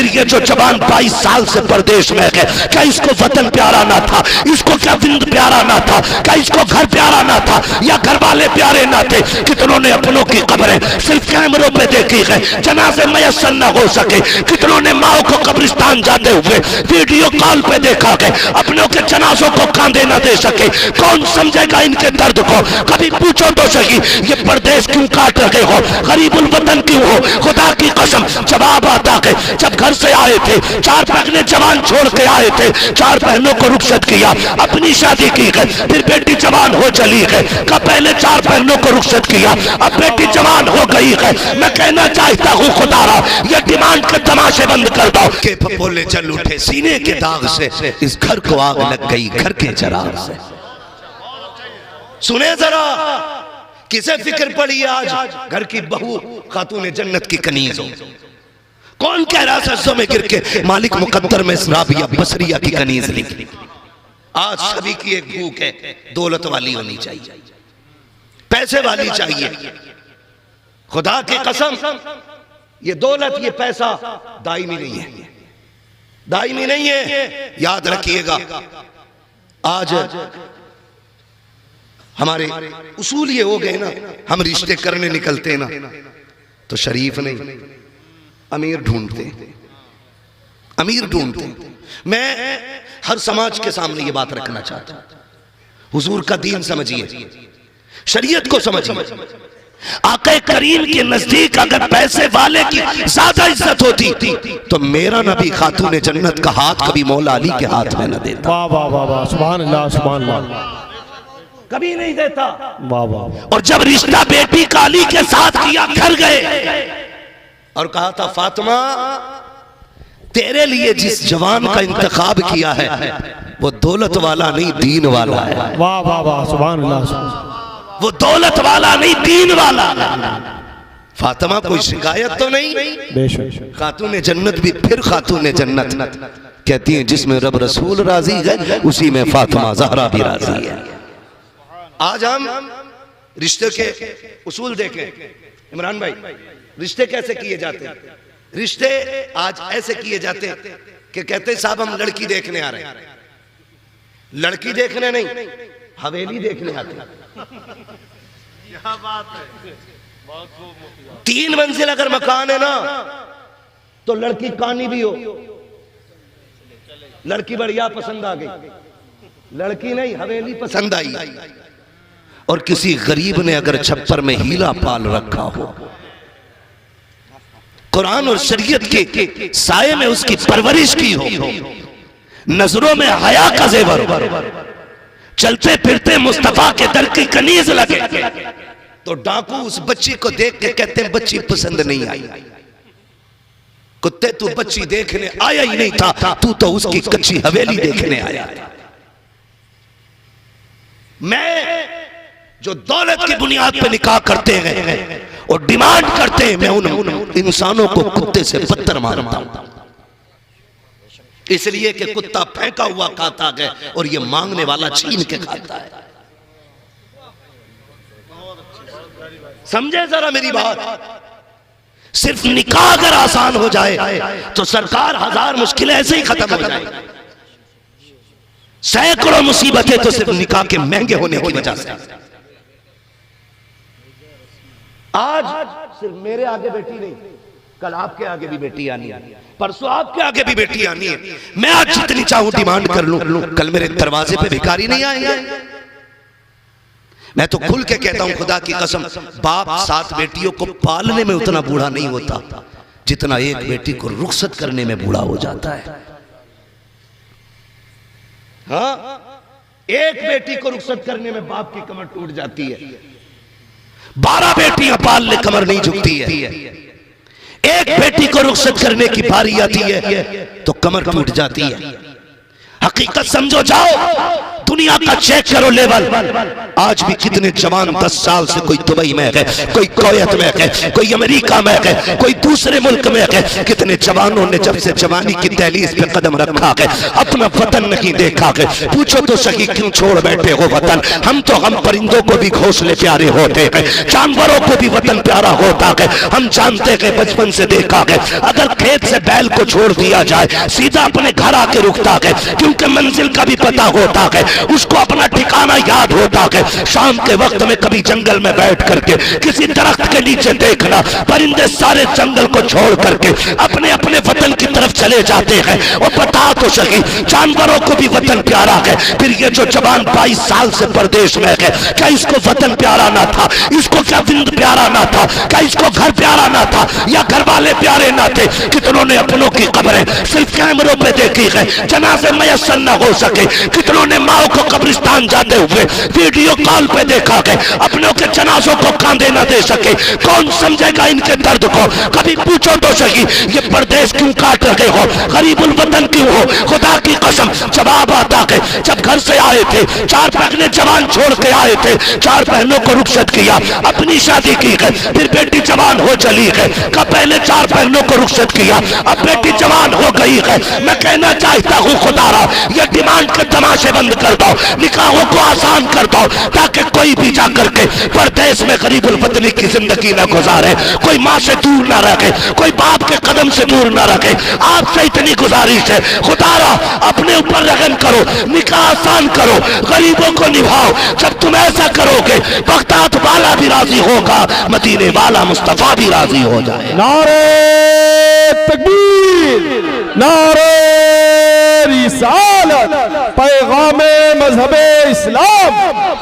फिर ये जो जवान 22 साल से परदेश में है, क्या इसको वतन प्यारा ना था? इसको क्या विंद प्यारा ना था? क्या इसको घर प्यारा ना था? या घर वाले प्यारे ना थे? कितनों ने अपनों की कब्रें सिर्फ कैमरों पे देखी है, जनाजे मयसर न हो सके। कितनों ने माओ को कब्रिस्तान जाते हुए वीडियो कॉल पे देखा है, अपनों के जनाजों को कांधे न दे सके। कौन समझेगा इनके दर्द को? कभी पूछो तो सही, ये परदेश क्यों काट रहे हो, गरीबुल वतन क्यों हो? खुदा की कसम जवाब आता है, जब घर से आए थे 4 बहनें जवान छोड़ के आए थे, 4 बहनों को रुखसत किया, अपनी शादी की है, फिर बेटी जवान हो चली है। का पहले 4 बहनों को रुखसत किया, अब बेटी जवान हो गई है। मैं कहना चाहता हूँ खुदारा, ये डिमांड के तमाशे बंद कर दो। के फपोले जल उठे सीने के दाग से, इस घर को आग लग गई घर के चराग से। सुने जरा, किसे फिक्र पड़ी आज घर की बहू खातून जन्नत की कनीज हो? कौन कह रहा सरसों में गिर के मालिक मुकद्दर में राबिया बसरिया की कनीज लिखी? आज सभी की एक भूख है, दौलत वाली होनी चाहिए, पैसे वाली चाहिए। खुदा की कसम, ये दौलत ये पैसा दायमी नहीं है, दायमी नहीं है, याद रखिएगा। आज हमारे उसूल ये हो गए ना, हम रिश्ते करने निकलते ना तो शरीफ नहीं, अमीर ढूंढते, अमीर ढूंढते। मैं हर समाज के सामने ये बात रखना चाहता हूं, हुजूर का दीन समझिए, शरीयत को समझिए। आका करीम के नजदीक अगर पैसे वाले की ज्यादा इज्जत होती तो मेरा नबी खातून जन्नत का हाथ कभी मौला अली के हाथ में न देता। वाह वाह वाह वाह, सुभान अल्लाह सुभान अल्लाह, कभी नहीं देता। वाह वाह। और जब रिश्ता बेटी का अली के साथ किया, घर गए और कहा था फातिमा तेरे लिए जिस जवान का इंतखाब किया है वो दौलत वाला नहीं दीन वाला है। वाह वाह वाह, सुभान अल्लाह। वो दौलत वाला नहीं दीन वाला। फातिमा कोई शिकायत तो नहीं? बेशक। खातून जन्नत भी फिर खातून जन्नत कहती हैं जिसमें रब रसूल राजी है उसी में फातिमा ज़हरा भी राजी है। आज हम रिश्ते के उसूल देखें इमरान भाई, रिश्ते कैसे किए जाते हैं? रिश्ते आज ऐसे किए जाते हैं कि कहते साहब हम लड़की देखने आ रहे हैं। लड़की देखने नहीं, हवेली देखने आते हैं। क्या बात है। 3 मंजिल अगर मकान है ना तो लड़की कानी भी हो, लड़की बढ़िया पसंद आ गई, लड़की नहीं हवेली पसंद आई। और किसी गरीब ने अगर छप्पर में हीला पाल रखा हो, कुरान और शरीयत के साये में उसकी परवरिश की हो, नजरों में हया का जेवर, चलते फिरते मुस्तफा के दर की कनीज लगे तो डाकू उस बच्ची को देख के कहते हैं बच्ची पसंद नहीं आई। कुत्ते तू बच्ची देखने आया ही नहीं था, तू तो उसकी कच्ची हवेली देखने आया। मैं जो दौलत की बुनियाद पे निकाह करते हैं और डिमांड करते हैं, मैं उन इंसानों को कुत्ते से बदतर मानता हूं, इसलिए कि कुत्ता फेंका हुआ खाता है और ये मांगने वाला छीन के खाता है। समझे जरा मेरी बात। सिर्फ निकाह अगर आसान हो जाए तो सरकार 1000 मुश्किलें ऐसे ही खत्म हो जाए। सैकड़ों मुसीबतें तो सिर्फ निकाह के महंगे होने की वजह से। आज सिर्फ मेरे आगे बेटी नहीं, कल आपके आगे भी बेटी आनी है, परसों आपके आगे भी बेटी आनी है। मैं आज जितनी चाहूं डिमांड कर लूं, कल मेरे दरवाजे पे भिखारी नहीं आएंगे। मैं तो खुल के कहता हूं खुदा की कसम, बाप 7 बेटियों को पालने में उतना बूढ़ा नहीं होता जितना एक बेटी को रुखसत करने में बूढ़ा हो जाता है। हाँ, एक बेटी को रुखसत करने में बाप की कमर टूट जाती है, 12 बेटियां पाल ले कमर नहीं झुकती है। एक बेटी को रुखसत करने की बारी आती है तो कमर टूट जाती है। हकीकत समझो जाओ, दुनिया का चेक करो लेवल। आज भी कितने जवान 10 साल से कोई दुबई में है, कोई कुवैत में है, कोई अमेरिका में है, कोई दूसरे मुल्क में है। कितने जवानों ने जब से जवानी की दहलीज पे कदम रखा है अपना वतन नहीं देखा है। पूछो तो सही क्यों छोड़ बैठे हो वतन? हम परिंदों को भी घोंसले प्यारे होते हैं, जानवरों को भी वतन प्यारा होता है। हम जानते हैं, बचपन से देखा है, अगर खेत से बैल को छोड़ दिया जाए सीधा अपने घर आके रुकता है, क्योंकि मंजिल का भी पता होता है, उसको अपना ठिकाना याद होता है। शाम के वक्त में कभी जंगल में बैठ करके किसी दरख्त के नीचे देखना, परिंदे सारे जंगल को छोड़ करके अपने अपने वतन की तरफ चले जाते हैं। और बता तो सही, जानवरों को भी वतन प्यारा है। फिर ये जो जवान 22 साल से परदेश में है, क्या इसको वतन प्यारा ना था? इसको क्या विंद प्यारा ना था? क्या इसको घर प्यारा ना था? या घर वाले प्यारे ना थे? कितनों ने अपनों की कब्रें सिर्फ कैमरों पे देखी है, जनाजे मयस्सर न हो सके। कितनों ने माओ को कब्रिस्तान जाते हुए वीडियो कॉल पे देखा है, अपनों के जनाजों को कांधे न दे सके। कौन समझेगा इनके दर्द को? कभी पूछो तो सही, ये परदेश क्यों काट रहे हो? गरीबुल वतन क्यों हो? खुदा की कसम जवाब आता है, जब घर से आए थे 4 बहनें जवान छोड़ के आए थे, 4 बहनों को रुखसत किया, अपनी शादी की है, फिर बेटी जवान हो चली है। कब पहले 4 बहनों को रुखसत किया, अब बेटी जवान हो गई है। मैं कहना चाहता हूँ खुदारा, ये डिमांड के तमाशे बंद कर दो, निकाहों को आसान कर दो, ताकि कोई भी जा करके परदेश में गरीबुल वतनी की जिंदगी न गुजारे, कोई माँ से दूर ना रखे, कोई बाप के कदम से दूर ना रखे। आपसे इतनी गुजारिश है खुदारा, अपने ऊपर रहम करो, निकाह आसान करो, गरीबों को निभाओ। जब तुम ऐसा करोगे बगदाद वाला भी राजी होगा, मदीने वाला मुस्तफा भी राजी हो जाए। नारे तकबीर, नारे रिसालत, पैगामे मजहबे इस्लाम,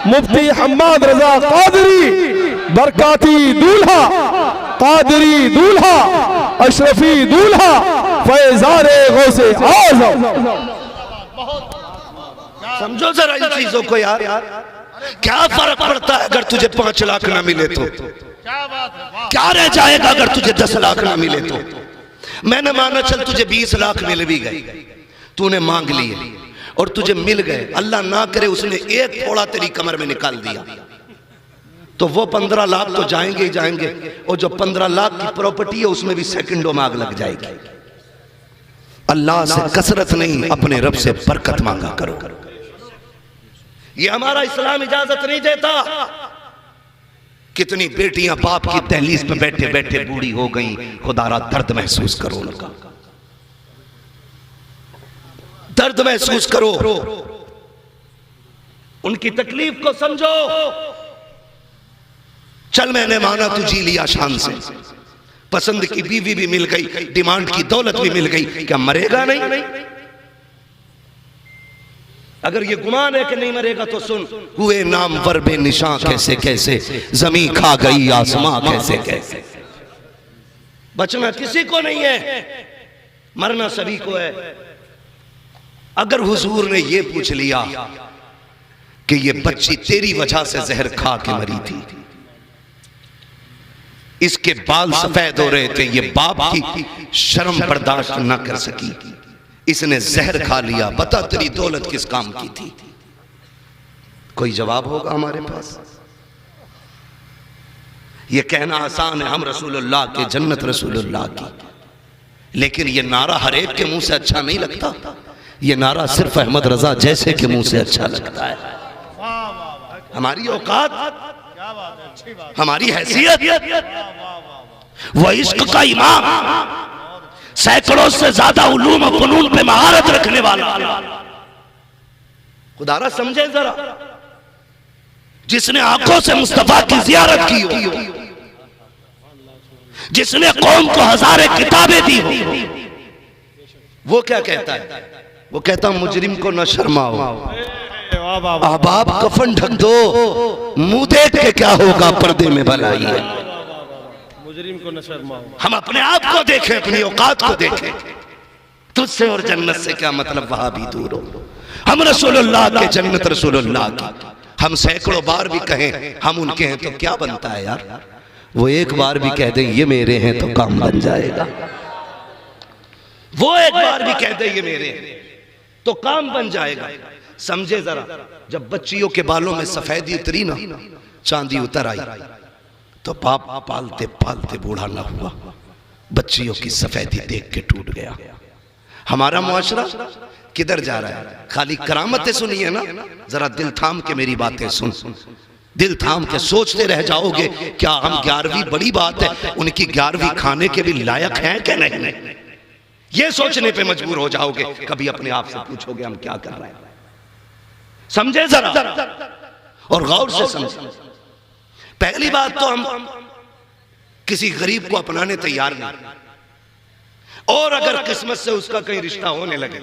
मुफ्ती हम्माद रजा कादरी, बरकाती दूल्हा, कादरी दूल्हा, अशरफी दूल्हा, फैजाने गौसे आज़म। समझो जरा इन चीजों को यार, क्या फर्क पड़ता है अगर तुझे 5 लाख ना मिले तो? क्या रह जाएगा अगर तुझे 10 लाख ना मिले तो? मैंने माना चल तुझे 20 लाख मिल भी गए, तूने मांग लिए और तुझे मिल गए, अल्लाह ना करे उसने एक थोड़ा तेरी कमर में निकाल दिया, तो वो 15 लाख तो जाएंगे ही जाएंगे। और जो 15 लाख की प्रॉपर्टी है उसमें भी सेकंडों में आग लग जाएगी। अल्लाह से कसरत नहीं, अपने रब से बरकत मांगा करो। ये हमारा इस्लाम इजाजत नहीं देता। कितनी बेटियां बाप की दहलीज पे बैठे बैठे बूढ़ी हो गई, खुदारा दर्द महसूस करो उनका, दर्द महसूस करो, उनकी तकलीफ को समझो। चल मैंने माना तू जी लिया शान से, पसंद की बीवी भी मिल गई, डिमांड की दौलत भी मिल गई, क्या मरेगा नहीं? अगर ये गुमान है कि नहीं मरेगा तो सुन, हुए नाम वर बे निशां कैसे कैसे, जमी खा गई आसमां कैसे कैसे। बचना किसी को नहीं है, मरना सभी को है। अगर हुजूर ने ये पूछ लिया कि ये बच्ची तेरी वजह से जहर खा के मरी थी, इसके बाल सफेद हो रहे थे, ये बाप की शर्म बर्दाश्त न कर सकी, इसने जहर खा लिया, बता तेरी दौलत किस काम की थी? कोई जवाब होगा हमारे पास? ये कहना आसान है, हम रसूलुल्लाह के, जन्नत रसूलुल्लाह की, लेकिन ये नारा हर एक के मुंह से अच्छा नहीं लगता। ये नारा सिर्फ अहमद रजा जैसे के मुंह से अच्छा लगता है। हमारी औकात, हमारी हैसियत, वह इश्क का इमाम, सैकड़ों से ज्यादा उलूम और फनून पे महारत रखने वाला, खुदारा समझे जरा, जिसने आंखों से मुस्तफा की जियारत की हो, जिसने कौम को हजारे किताबें दी हो, वो क्या कहता है? वो कहता मुजरिम को न शर्माओ, अहबाब कफन ढक दो, मुंह देख के क्या होगा, पर्दे में भलाई है। मुजरिम को न शर्माओ। हम अपने आप को देखें, अपनी औकात को देखें। तुझसे और जन्नत से क्या मतलब, वहां भी दूर हो। हम रसूलुल्लाह के, जन्नत रसूलुल्लाह की। हम सैकड़ों बार भी कहें हम उनके हैं तो क्या बनता है यार? वो एक बार भी कह दें ये मेरे हैं तो काम बन जाएगा। वो एक बार भी कह दें ये मेरे हैं तो काम बन जाएगा। समझे जरा, जब बच्चियों के बालों में सफेदी उतरी ना, चांदी उतर आई, तो बाप पालते पालते बूढ़ा ना हुआ, बच्चियों की सफेदी देख के टूट गया। हमारा मुआशरा किधर जा रहा है? खाली करामतें सुनिए ना, जरा दिल थाम के मेरी बातें सुन, दिल थाम के सोचते रह जाओगे क्या हम 11वीं बड़ी बात है, उनकी 11वीं खाने के भी लायक हैं कि नहीं, ये सोचने पे मजबूर हो जाओगे। कभी अपने आप से पूछोगे हम क्या कर रहे हैं। समझे जरा और गौर से समझे। पहली बात तो हम किसी गरीब को अपनाने तैयार नहीं, और अगर किस्मत से उसका कहीं रिश्ता होने लगे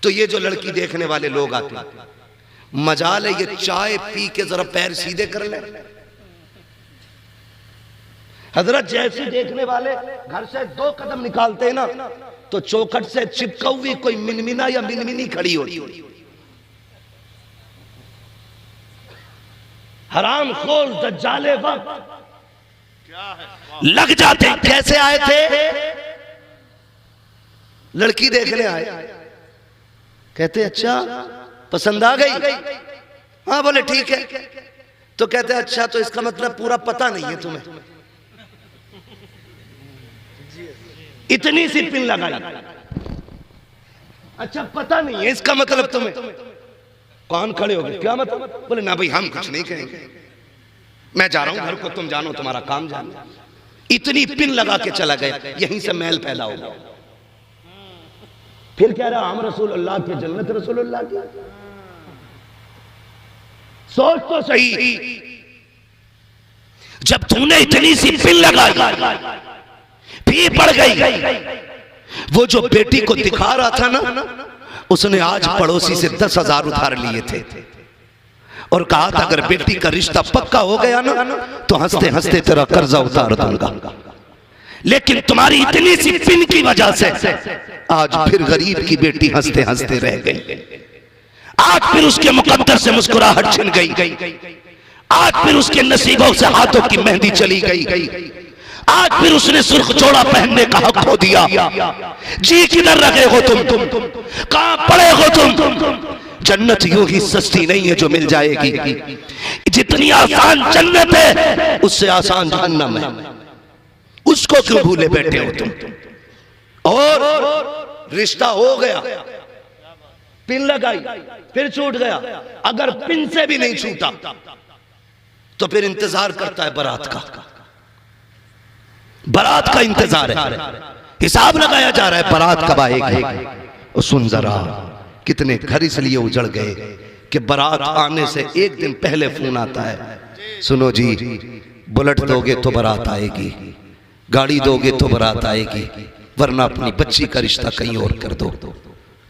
तो ये जो लड़की देखने वाले लोग आते हैं, मजाल है ये चाय पी के जरा पैर सीधे कर ले। हजरत जैसे देखने वाले घर से 2 कदम निकालते हैं ना, तो चौखट से चिपका हुई कोई मिनमिना या मिनमिनी खड़ी होती, हराम खोल दज्जाले वक्त लग जाते। कैसे आए थे? लड़की देखने आए, कहते अच्छा पसंद आ गई, हाँ बोले ठीक है, तो कहते अच्छा तो इसका मतलब पूरा पता नहीं है तुम्हें, इतनी सी पिन लगाई, अच्छा पता नहीं है इसका मतलब तुम्हें। कौन खड़े हो गए? क्या मतलब? बोले ना भाई हम कुछ नहीं कहेंगे, मैं जा रहा हूं घर को, तुम जानो तुम्हारा काम जानो। इतनी पिन लगा के चला गया, यहीं से महल पैदा हो गया। फिर कह रहा हम रसूलुल्लाह की जन्नत रसूलुल्लाह की। सोच तो सही, जब तूने इतनी सी पिन लगाई भी पड़ गई, वो जो बेटी को दिखा रहा था ना, उसने आज पड़ोसी से 10,000 उधार लिए थे और कहा था अगर बेटी का रिश्ता पक्का हो गया ना तो हंसते हंसते तेरा कर्जा उतार दूंगा। लेकिन तुम्हारी इतनी सी पिन की वजह से आज फिर गरीब की बेटी हंसते हंसते रह गई, आज फिर उसके मुकद्दर से मुस्कुराहट छिन गई, आज फिर उसके नसीबों से हाथों की मेहंदी चली गई, आज फिर उसने सुर्ख जोड़ा पहनने का हक खो दिया। जी किधर रखे हो तुम कहां पड़े हो तुम? जन्नत यूं ही सस्ती नहीं है जो मिल जाएगी, जितनी आसान जन्नत है उससे आसान जहन्नम है, उसको क्यों भूले बैठे हो तुम? और रिश्ता हो गया, पिन लगाई फिर छूट गया, अगर पिन से भी नहीं छूटा तो फिर इंतजार करता है बारात का, बारात का इंतजार है, हिसाब लगाया जा रहा है बारात कब आएगी। और सुन जरा, कितने घर इसलिए उजड़ गए कि बारात आने से एक दिन पहले फोन आता है, सुनो जी बुलेट दोगे तो बारात आएगी, गाड़ी दोगे तो बारात आएगी, वरना अपनी बच्ची का रिश्ता कहीं और कर दो।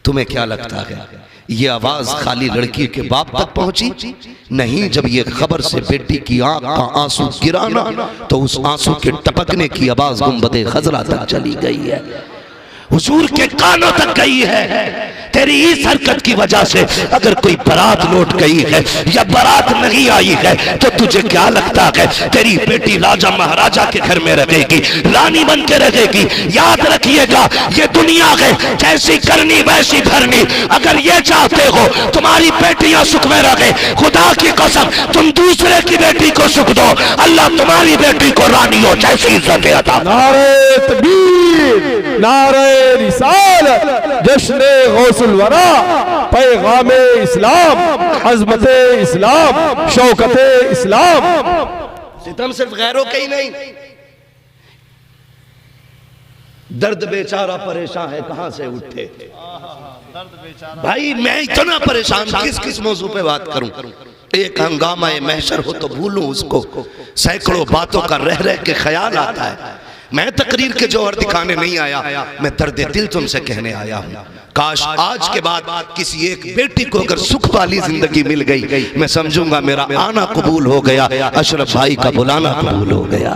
तुम्हें क्या लगता है ये आवाज खाली लड़की के बाप तक पहुंची? नहीं, जब ये खबर से बेटी की आंख का आंसू गिराना तो उस आंसू के टपकने की आवाज गुंबदे खजरा तक चली गई है, हुजूर के कानों तक गई है। तेरी इस हरकत की वजह से अगर कोई बारात लौट गई है या बारात नहीं आई है तो तुझे क्या लगता है तेरी बेटी राजा महाराजा के घर में रहेगी, रानी बन के रहेगी? याद रखिएगा ये दुनिया है, जैसी करनी वैसी भरनी। अगर ये चाहते हो तुम्हारी बेटियां सुख में रहे, खुदा की कसम तुम दूसरे की बेटी को सुख दो, अल्लाह तुम्हारी बेटी को रानियों जैसी इज्जत अता। नारे तकबीर, नारे रिसालत, जश्न गौसुल वरा, पैगाम इस्लाम, अज़मत इस्लाम, शौकत इस्लाम। सितम सिर्फ गैरों के ही नहीं, दर्द बेचारा परेशान है कहां से उठे। भाई मैं इतना परेशान, किस किस मौजू पे बात करूं? एक हंगामा महशर हो तो भूलूं उसको, सैकड़ों बातों का रह रह के ख्याल आता है। मैं तकरीर के जौहर दिखाने नहीं आया, मैं दर्द दिल तुमसे कहने आया हूं। काश आज के बाद किसी एक बेटी को अगर सुख वाली जिंदगी मिल गई, मैं समझूंगा मेरा आना कबूल हो गया, अशरफ भाई का बुलाना कबूल हो गया।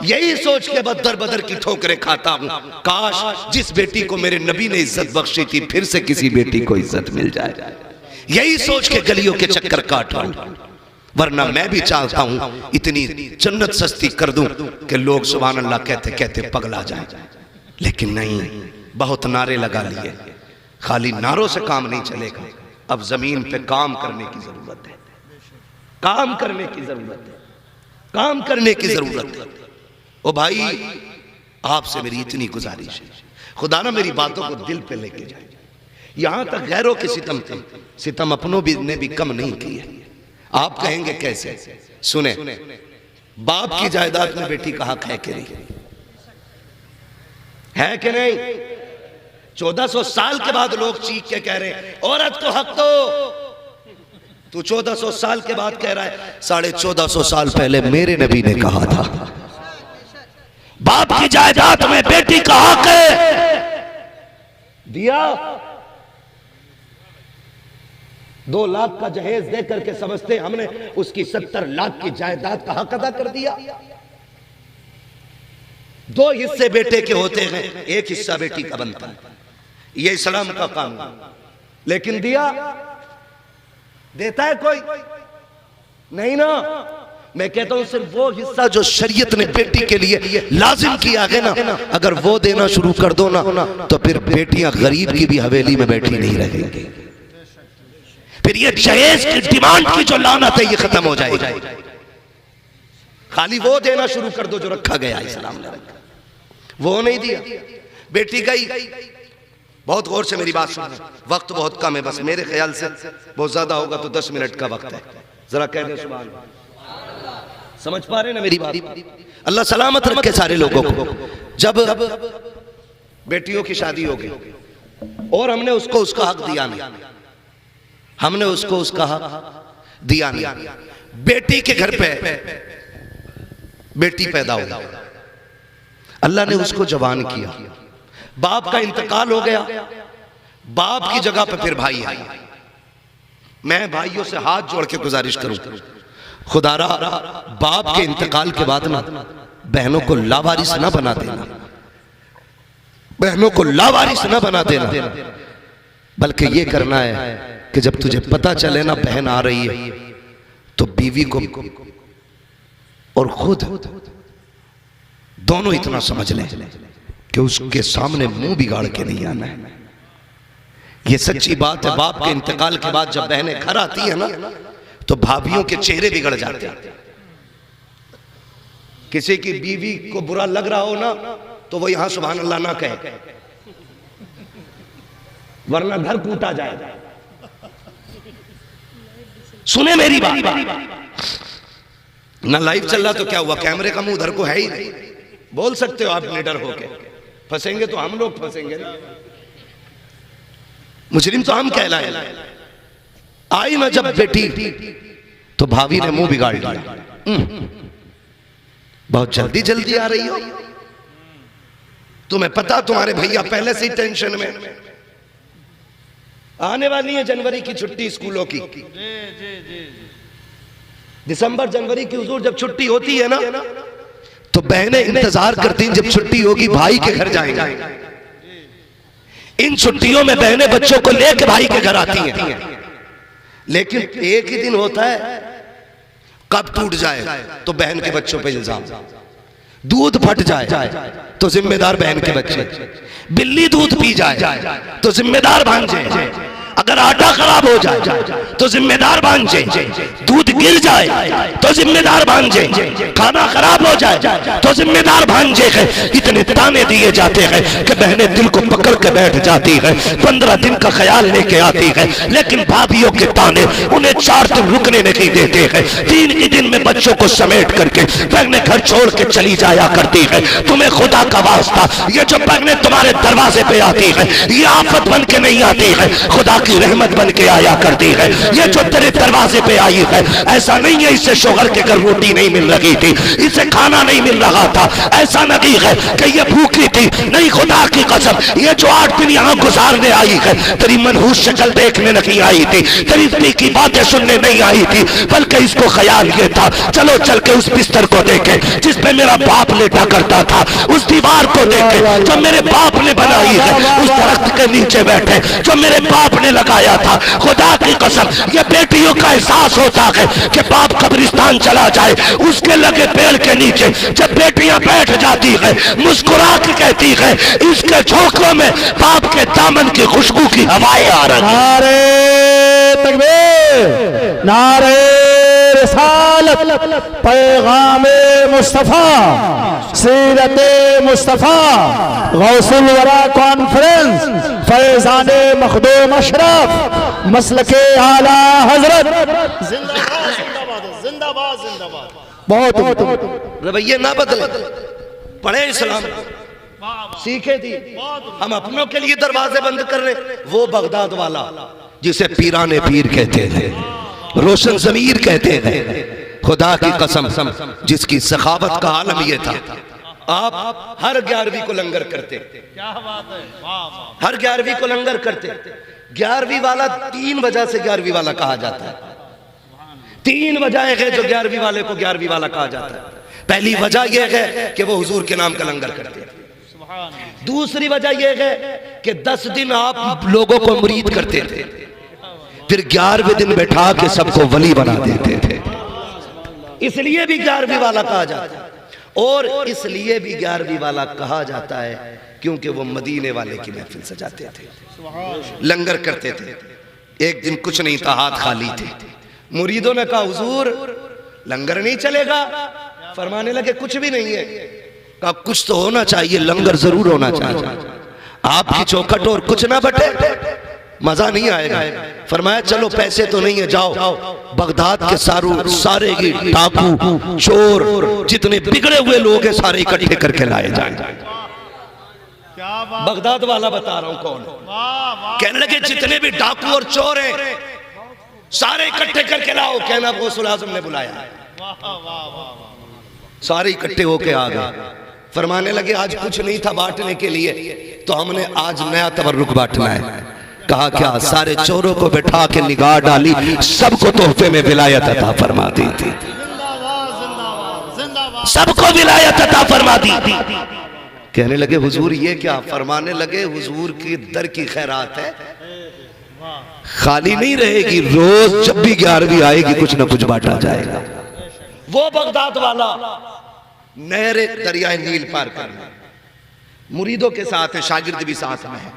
यही सोच के बदर बदर की ठोकरें खाता हूं। काश जिस बेटी को मेरे नबी ने इज्जत बख्शी थी फिर से किसी बेटी को इज्जत मिल जाए, यही सोच के गलियों के चक्कर काट रहा हूं। वरना मैं भी चाहता हूं इतनी जन्नत सस्ती कर दूं कि लोग सुभान अल्लाह कहते कहते पगला जाए, लेकिन नहीं, बहुत नारे लगा लिए, खाली नारों से काम नहीं चलेगा, अब जमीन पे काम करने की जरूरत है, काम करने की जरूरत है, काम करने की जरूरत है। ओ भाई, आपसे मेरी इतनी गुजारिश है, खुदा ना मेरी बातों को दिल पे लेके जाए। यहां तक गैरों के सितम थे, सितम अपनों भी ने भी कम नहीं किए। आप कहेंगे कैसे? सुने, बाप की जायदाद में बेटी का हक है कि नहीं? है कि नहीं? 1400 साल के बाद लोग चीख के कह रहे हैं औरत को हक दो। तू 1400 साल के बाद कह रहा है, 1450 साल पहले मेरे नबी ने कहा था बाप की जायदाद में बेटी का हक है, दिया। 2 लाख का जहेज दे करके समझते हमने उसकी 70 लाख की जायदाद का हक अदा कर दिया। 2 हिस्से बेटे के होते हैं, 1 हिस्सा बेटी का बनता है, ये इस्लाम का कानून। लेकिन दिया देता है कोई नहीं ना। मैं कहता हूं सिर्फ वो हिस्सा जो शरीयत ने बेटी के लिए लाजिम किया है ना, अगर वो देना शुरू कर दो ना, तो फिर बेटियां गरीब की भी हवेली में बैठी नहीं रहेंगी। फिर ये जहेज की डिमांड की जो लानत है ये खत्म हो जाएगी। खाली वो देना शुरू कर दो जो रखा गया इस्लाम ने, वो नहीं दिया। बेटी गई, बहुत गौर से मेरी बात सुनना, वक्त बहुत कम है, बस मेरे ख्याल से बहुत ज्यादा होगा तो 10 मिनट का वक्त है। जरा कह दे सुभान अल्लाह। समझ पा रहे ना मेरी बात? अल्लाह सलामत रखे सारे लोगों को। जब बेटियों की शादी हो गई और हमने उसको उसका हक दिया नहीं, हमने उसको उसका हक दिया नहीं, बेटी के घर पे बेटी पैदा हो, अल्लाह ने उसको जवान किया, बाप का इंतकाल हो गया, बाप की जगह पे फिर भाई आए। मैं भाइयों से हाथ जोड़ के गुजारिश करूं, खुदारा बाप के इंतकाल के बाद ना बहनों को लावारिस ना बना देना, बहनों को लावारिस ना बना देना, बल्कि ये करना है कि जब तुझे पता चले ना बहन आ रही है तो बीवी को और खुद दोनों इतना समझ लें कि उसके सामने मुंह बिगाड़ के नहीं आना है। ये सच्ची बात है। बाप के इंतकाल के बाद जब बहनें घर आती है ना तो भाभियों के चेहरे बिगड़ जाते हैं। किसी की बीवी को बुरा लग रहा हो ना तो वो यहां सुभान अल्लाह ना कहे, वरना घर कूटा जाएगा। सुने मेरी बात, ना लाइव चल रहा तो क्या हुआ, कैमरे का मुंह उधर को है ही नहीं। बोल सकते हो आप निडर होके, फंसेंगे तो हम लोग फंसेंगे ना, मुजरिम तो हम कहलाए। आई ना जब बेटी तो भाभी ने मुंह बिगाड़ लिया, बहुत जल्दी जल्दी आ रही हो, तुम्हें पता तुम्हारे भैया पहले से ही टेंशन में, आने वाली है जनवरी की छुट्टी स्कूलों की, दिसंबर जनवरी की हुजूर जब छुट्टी होती है ना तो बहनें इंतजार करती हैं जब छुट्टी होगी भाई के घर जाएंगे। इन छुट्टियों में बहनें बच्चों को लेकर भाई के घर आती हैं, लेकिन एक ही दिन होता है कब टूट जाए तो बहन के बच्चों पे इल्जाम, दूध फट जाए तो जिम्मेदार बहन के बच्चे, बिल्ली दूध पी जाए तो जिम्मेदार भांजे, अगर आटा खराब हो जाए तो जिम्मेदार भांजे, दूध गिर जाए तो जिम्मेदार भांजे, खाना खराब हो जाए तो जिम्मेदार भांजे है। इतने ताने दिए जाते हैं कि बहनें दिल को पकड़ के बैठ जाती है, 15 दिन का ख्याल लेके आती है, लेकिन भाभियों के ताने उन्हें 4 दिन रुकने नहीं देते हैं। 3 ही दिन में बच्चों को समेट करके बहनें घर छोड़ के चली जाया करती है। तुम्हें खुदा का वास्ता, ये जो बहनें तुम्हारे दरवाजे पे आती है ये आफत बन के नहीं आती है, खुदा की रहमत बन के आया करती है। ये जो तेरे दरवाजे पे आई है ऐसा नहीं है इससे शोहर के घर रोटी नहीं मिल रही थी, इसे खाना नहीं मिल रहा था, ऐसा नहीं है कि ये भूखी थी, नहीं खुदा की कसम ये जो 8 दिन यहाँ गुजारने आई है तेरी मनहूस शक्ल देखने नहीं आई थी, तेरी दिल की बातें सुनने नहीं आई थी, बल्कि इसको ख्याल ये था चलो चल के उस बिस्तर को देखे जिस पे मेरा बाप लेटा करता था, उस दीवार को देखे जो मेरे बाप ने बनाई है, उस दरख्त के नीचे बैठे जो मेरे बाप ने लगाया था। खुदा की कसम ये बेटियों का एहसास होता है कि बाप कब्रिस्तान चला जाए, उसके लगे पेड़ के नीचे जब बेटियां बैठ जाती है, मुस्कुरा के कहती है, इसके झोंकों में बाप के दामन की खुशबू की हवाएं आ रही। नारे तकबीर, नारे रिसालत, पैगामे मुस्तफा, सीरत मुस्तफा, गौसुल वरा कॉन्फ्रेंस, फैजाने मखदूम अशरफ, मसलके आला हजरत। जिंदाबाद जिंदाबाद जिंदाबाद। बहुत रवैये ना बदले, पढ़े इस्लाम, सीखे थी। हम अपनों के लिए दरवाजे बंद कर रहे। वो बगदाद वाला जिसे पीराने पीर कहते थे, रोशन जमीर कहते थे, खुदा की कसम जिसकी सखावत का आलम यह था, आप हर 11वीं को लंगर करते। क्या बात है, वाह वाह। हर 11वीं को लंगर करते। 11वीं वाला 3 वजह से 11वीं वाला कहा जाता है। 3 वजह है जो 11वीं वाले को 11वीं वाला कहा जाता है। पहली वजह यह है कि वो हुजूर के नाम का लंगर करते हैं। दूसरी वजह यह है कि 10 दिन आप लोगों को मुरीद करते थे, फिर 11वें दिन बैठा के सबको वली बना देते थे। इसलिए भी 11वीं वाला कहा जाता है। और इसलिए भी 11वीं वाला कहा जाता है क्योंकि वो मदीने वाले की महफिल सजाते थे, लंगर करते थे। एक दिन कुछ नहीं था, हाथ खाली थे। मुरीदों ने कहा हुजूर लंगर नहीं चलेगा। फरमाने लगे कुछ भी नहीं है। कहा कुछ तो होना चाहिए, लंगर जरूर होना चाहिए। आपकी चौखट और कुछ ना बटे, मजा नहीं आएगा। फरमाया चलो पैसे तो नहीं है, जाओ बगदाद के सारे डाकू चोर जितने बिगड़े हुए लोग हैं सारे इकट्ठे करके लाए जाएं। बगदाद वाला बता रहा हूं कौन। कहने लगे जितने भी डाकू और चोर हैं सारे इकट्ठे करके लाओ। कहना गौसुल आजम ने बुलाया। सारे इकट्ठे होके आ गए। फरमाने लगे आज कुछ नहीं था बांटने के लिए, तो हमने आज नया तबर्रुक बांटना है। कहा क्या? सारे चोरों को बैठा के निगाह डाली, सबको तोहफे में विलायत अता फरमा दी थी। सबको विलायत अता फरमा दी थी। कहने लगे हुजूर ये क्या? फरमाने लगे हुजूर की दर की खैरात है, खाली नहीं रहेगी। रोज जब भी 11वीं आएगी कुछ ना कुछ बांटा जाएगा। वो बगदाद वाला नहरे दरियाए नील पार करना, मुरीदों के साथ है, शागिर्द भी साथ में है।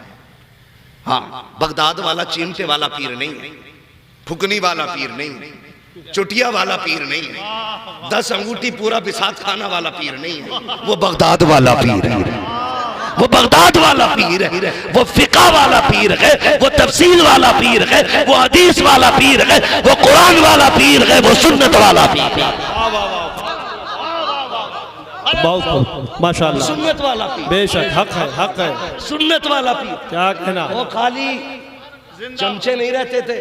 हाँ, बगदाद वाला चिमटे वाला पीर नहीं है, फुकनी वाला पीर नहीं है, चुटिया वाला पीर नहीं है, 10 अंगूठी पूरा बिसात खाना वाला पीर नहीं है। वो बगदाद वाला पीर है, वो बगदाद वाला पीर है, वो फिका वाला पीर है, वो तफसील वाला पीर है, वो हदीस वाला पीर है, वो कुरान वाला पीर है, वो सुन्नत वाला पीर है। बहुत माशाअल्लाह, सुन्नत वाला पीर, बेशक हक है, हक है। सुन्नत वाला पीर। क्या कहना? वो खाली चमचे नहीं रहते थे,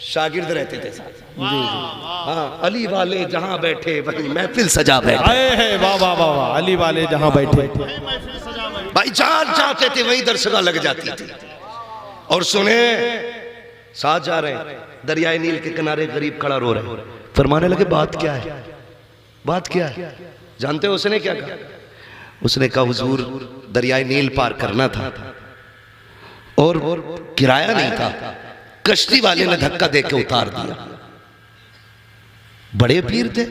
शागिर्द रहते थे साथ। हाँ, अली वाले जहां बैठे वहीं महफिल सजा बैठे। आए हैं, वाह वाह वाह वाह। अली वाले जहां बैठे भाई जहां चाहते थे वहीं दरसगाह लग जाती थी। और सुने साथ जा रहे हैं, दरियाए नील के किनारे गरीब खड़ा रो रहे। फरमाने लगे बात क्या है, बात क्या है? जानते हो उसने क्या कहा? उसने कहा हुजूर दरियाए नील पार करना था और किराया नहीं था, कश्ती वाले ने धक्का देके उतार दिया। बड़े पीर थे,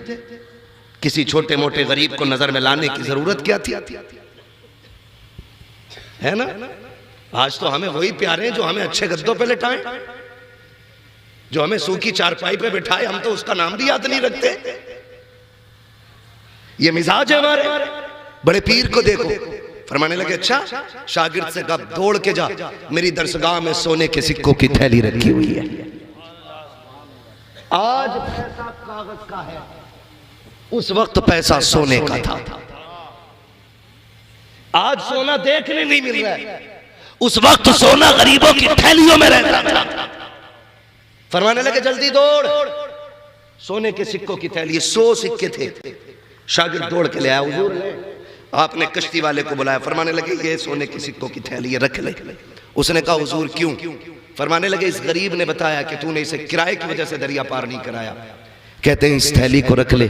किसी छोटे मोटे गरीब को नजर में लाने की जरूरत क्या थी? है ना? आज तो हमें वही प्यारे हैं जो हमें अच्छे गद्दों पे लिटाएं, जो हमें सूखी चारपाई पे बिठाए, हम तो उसका नाम भी याद नहीं रखते। ये मिजाज है हमारे। बड़े पीर को देखो, फरमाने लगे अच्छा, शागिर्द से कहा दौड़ के जा, मेरी दरसगाह में सोने के सिक्कों की थैली रखी हुई है। आज पैसा कागज का है, उस वक्त पैसा सोने का था। आज सोना देखने नहीं मिल रहा है, उस वक्त सोना गरीबों की थैलियों में रहता था। फरमाने लगे जल्दी दौड़, सोने के सिक्कों की थैली, 100 सिक्के थे। शागिर्द दौड़ के ले आया, हुजूर आपने कश्ती वाले को बुलाया। फरमाने लगे ये सोने के सिक्कों की थैली है, रख ले। उसने कहा हुजूर क्यों? फरमाने लगे इस गरीब ने बताया कि तूने इसे किराए की वजह से दरिया पार नहीं कराया। कहते हैं इस थैली को रख ले,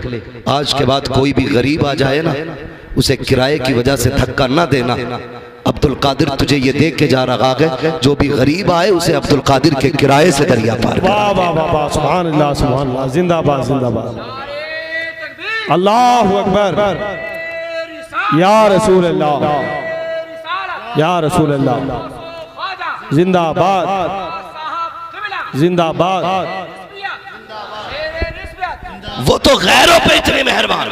आज के बाद कोई भी गरीब आ जाए ना, उसे किराए की वजह से धक्का ना देना, अब्दुल कादिर तुझे ये देख के जा रहा है, जो भी गरीब आए उसे अब्दुल कादिर के किराए से दरिया पार कर। वाह वाह वाह वाह, सुभान अल्लाह सुभान अल्लाह, जिंदाबाद जिंदाबाद, अल्लाहु अकबर, या रसूल अल्लाह, या रसूल अल्लाह, जिंदाबाद जिंदाबाद। वो तो गैरों पे इतने मेहरबान,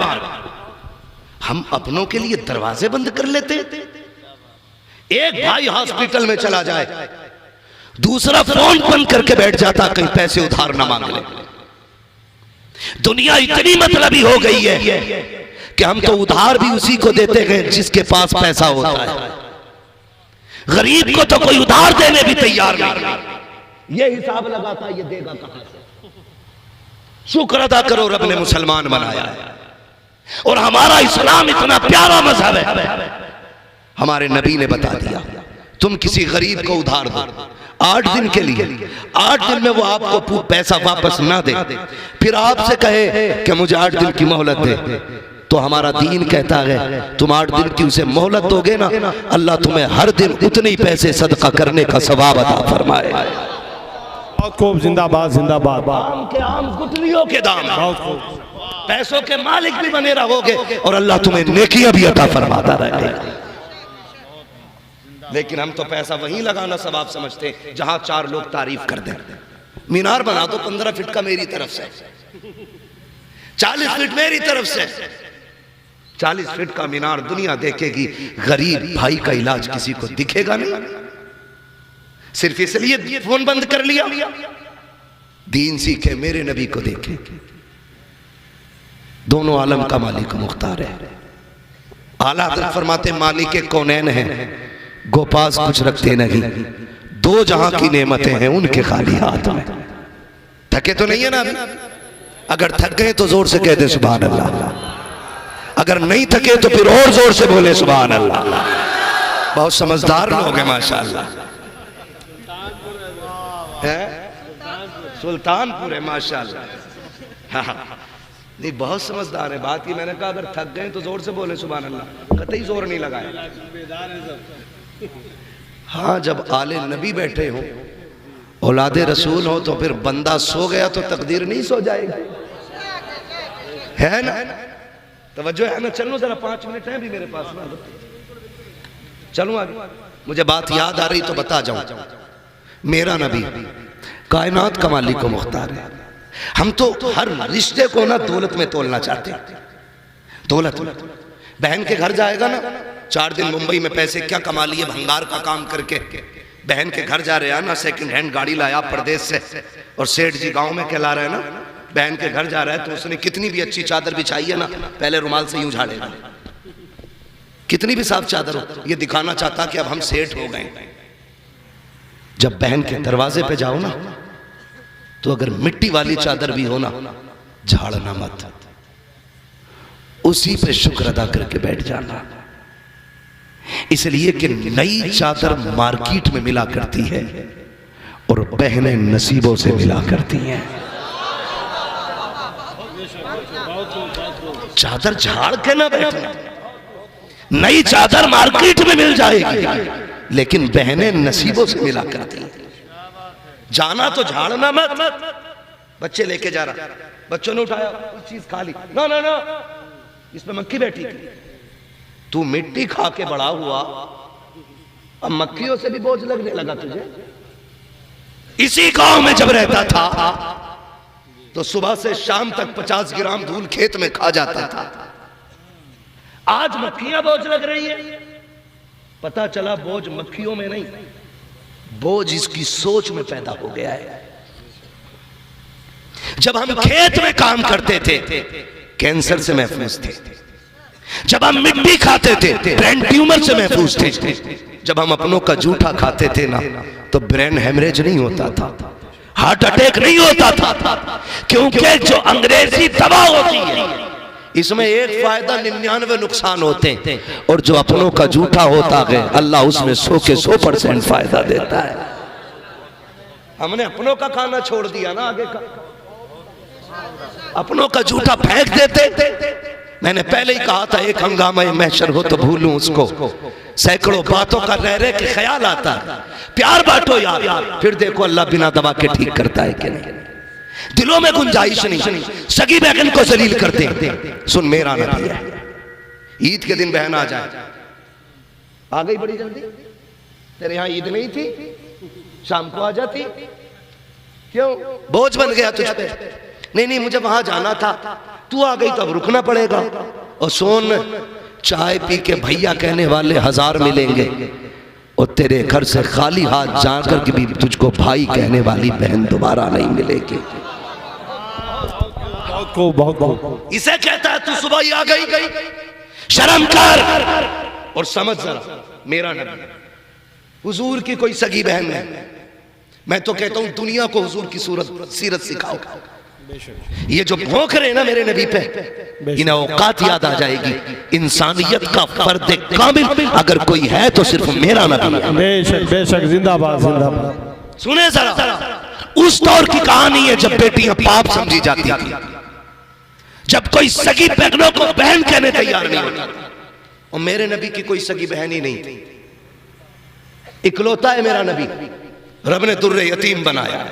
हम अपनों के लिए दरवाजे बंद कर लेते। एक भाई हॉस्पिटल में चला जाए, दूसरा फोन बंद करके बैठ जाता कहीं पैसे उधार ना मांग ले। दुनिया इतनी मतलबी हो गई है कि हम तो उधार भी उसी को देते हैं जिसके पास पैसा होता है। गरीब को तो कोई उधार देने भी तैयार नहीं। ये हिसाब लगाता ये देगा कहां से। शुक्र अदा करो रब ने मुसलमान बनाया है, और हमारा इस्लाम इतना प्यारा मजहब है। हमारे नबी ने बता दिया, तुम किसी गरीब को उधार दो 8 दिन के लिए, 8 दिन में वो आपको पैसा वापस ना दे, फिर आपसे कहे कि मुझे 8 दिन की मोहलत दे, तो हमारा दीन कहता है तुम 8 दिन की उसे मोहलत दोगे ना, अल्लाह तुम्हें हर दिन उतने ही पैसे सदका करने का सवाब अता फरमाए। खूब जिंदाबाद जिंदाबाद। आम के आम गुठलियों के दाम, पैसों के मालिक भी बने रहोगे और अल्लाह तुम्हें नेकियां भी अता फरमाता रहेगा। लेकिन हम तो पैसा वहीं लगाना सवाब समझते हैं जहां 4 लोग तारीफ कर दें। मीनार बना दो 15 फीट का मेरी तरफ से, 40 फीट मेरी तरफ से। 40 फीट का मीनार दुनिया देखेगी, गरीब भाई का इलाज किसी को दिखेगा नहीं। सिर्फ इसलिए फोन बंद कर लिया। दीन सीखे, मेरे नबी को देखे, दोनों आलम का मालिक मुख्तार है। आला हज़रत फरमाते मालिक कौनैन है, गोपास कुछ रखते नहीं, 2 जहां की नेमतें हैं उनके खाली हाथ में। थके तो नहीं है ना अभी? अगर थक गए तो जोर से कह दे सुभान अल्लाह, अगर नहीं थके तो फिर और जोर से बोले सुभान अल्लाह। बहुत समझदार लोग हैं माशाअल्लाह। सुल्तानपुर है माशाअल्लाह। हाँ, नहीं बहुत समझदार है। बात ही मैंने कहा अगर थक गए तो जोर से बोले सुभान अल्लाह, कतई जोर नहीं लगाए। हाँ, जब आले नबी बैठे हो, औलादे रसूल हो, तो फिर बंदा सो गया तो तकदीर नहीं सो जाएगी, है ना? तवज्जो है ना? चलो जरा 5 मिनट है भी मेरे पास ना, चलूं आगे। मुझे बात याद आ रही तो बता जाऊं। मेरा नबी कायनात का मालिक को मुख्तार है। हम तो हर रिश्ते को ना दौलत में तोलना चाहते हैं। दौलत, बहन के घर जाएगा ना, 4 दिन मुंबई में पैसे क्या कमा लिए भंगार का काम करके। बहन के घर जा रहे हैं ना, सेकंड हैंड गाड़ी लाया प्रदेश से, और सेठ जी गांव में कहला रहे हैं ना, बहन के घर जा रहा है तो उसने कितनी भी अच्छी चादर बिछाई है ना, पहले रुमाल से यूं झाड़ेगा। कितनी भी साफ चादर हो, ये दिखाना चाहता कि अब हम सेठ हो गए। जब बहन के दरवाजे पे जाओ ना, तो अगर मिट्टी वाली चादर भी हो ना, झाड़ना मत, उसी पे शुक्र अदा करके बैठ जाना। इसलिए कि नई चादर मार्केट में मिला करती है और बहनें नसीबों से मिला करती हैं। चादर झाड़ के ना बैठना, नई चादर मार्केट में मिल जाएगी लेकिन बहनें नसीबों से मिला करती हैं। जाना तो झाड़ना मत। बच्चे लेके जा रहा, बच्चों ने उठाया कुछ चीज खा ली, ना ना ना, इसमें मक्खी बैठी थी। तू मिट्टी खा के बड़ा हुआ, अब मक्खियों से भी बोझ लगने लगा तुझे। इसी गांव में जब रहता था तो सुबह से शाम तक 50 ग्राम धूल खेत में खा जाता था। आज मक्खियां बोझ लग रही है। पता चला बोझ मक्खियों में नहीं, बोझ इसकी सोच में पैदा हो गया है। जब हम खेत में काम करते थे कैंसर से महफूज थे, जब हम मिट्टी खाते थे ब्रेन ट्यूमर से महफूज थे, जब हम अपनों का जूठा खाते थे ना तो ब्रेन हेमरेज नहीं होता था, हार्ट अटैक नहीं होता था, क्योंकि जो अंग्रेजी दवा होती है इसमें एक फायदा 99 नुकसान होते हैं, और जो अपनों का जूठा होता है अल्लाह उसमें 100 के 100% फायदा देता है। हमने अपनों का खाना छोड़ दिया ना, आगे का अपनों का जूठा फेंक देते। मैंने पहले ही कहा था एक हंगामा महशर हो तो भूलूं उसको, सैकड़ों बातों का रह रह के ख्याल आता है, प्यार बांटो यार, फिर देखो अल्लाह बिना दवा के ठीक करता है कि नहीं। दिलों में गुंजाइश नहीं, सगी बहन को जलील करते हैं। सुन मेरा नबी है, ईद के दिन बहन आ जाए, आ गई बड़ी जल्दी, तेरे यहां ईद नहीं थी, शाम को आ जाती, क्यों बोझ बन गया तुझ पे? नहीं मुझे वहां जाना था, तू आ गई तो अब रुकना पड़ेगा। और सोन चाय पी के भैया कहने वाले 1000 मिलेंगे, और तेरे घर से खाली हाथ जाकर के भी तुझको भाई कहने वाली बहन दोबारा नहीं मिलेगी। बहुत इसे कहता है तू सुबह ही आ गई, शर्म कर और समझ जरा मेरा नबी हुजूर की कोई सगी बहन है। मैं तो कहता हूं दुनिया को हुजूर की सीरत सिखाओ। ये जो भौंक रहे हैं ना मेरे नबी पे, इन्हें औकात याद आ जाएगी। इंसानियत का फर्द कामिल अगर कोई है तो सिर्फ मेरा नबी है। बेशक बेशक, जिंदाबाद जिंदाबाद। सुने जरा, उस दौर की कहानी है जब बेटियां पाप समझी जाती थी, जब कोई सगी बहनों को बहन कहने तैयार नहीं होती। और मेरे नबी की कोई सगी बहन ही नहीं थी, इकलौता है मेरा नबी। रब ने दुर्रे यतीम बनाया,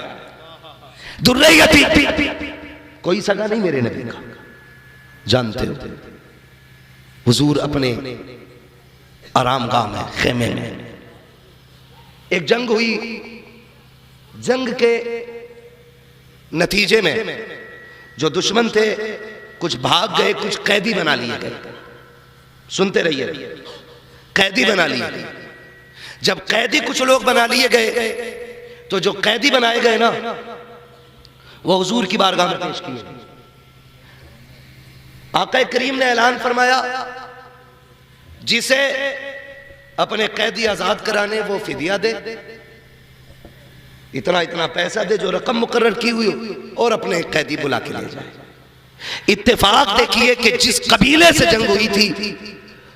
दुर्रे यतीम, कोई सगा नहीं मेरे नबी का। जानते हो हुजूर अपने आरामगाह में, खेमे में, एक जंग हुई, जंग के नतीजे में जो दुश्मन थे कुछ भाग गए, कुछ कैदी बना लिए गए। सुनते रहिए, कैदी बना लिए गए। जब कैदी कुछ लोग बना लिए गए तो जो कैदी बनाए गए ना वो हुजूर की बारगाह में पेश किए। आका करीम ने ऐलान फरमाया, जिसे अपने कैदी आजाद कराने वो फिदिया दे, इतना इतना पैसा दे जो रकम मुकर्रर की हुई, और अपने कैदी बुला के ले जाए। इत्तेफाक देखिए कि जिस कबीले से जंग हुई थी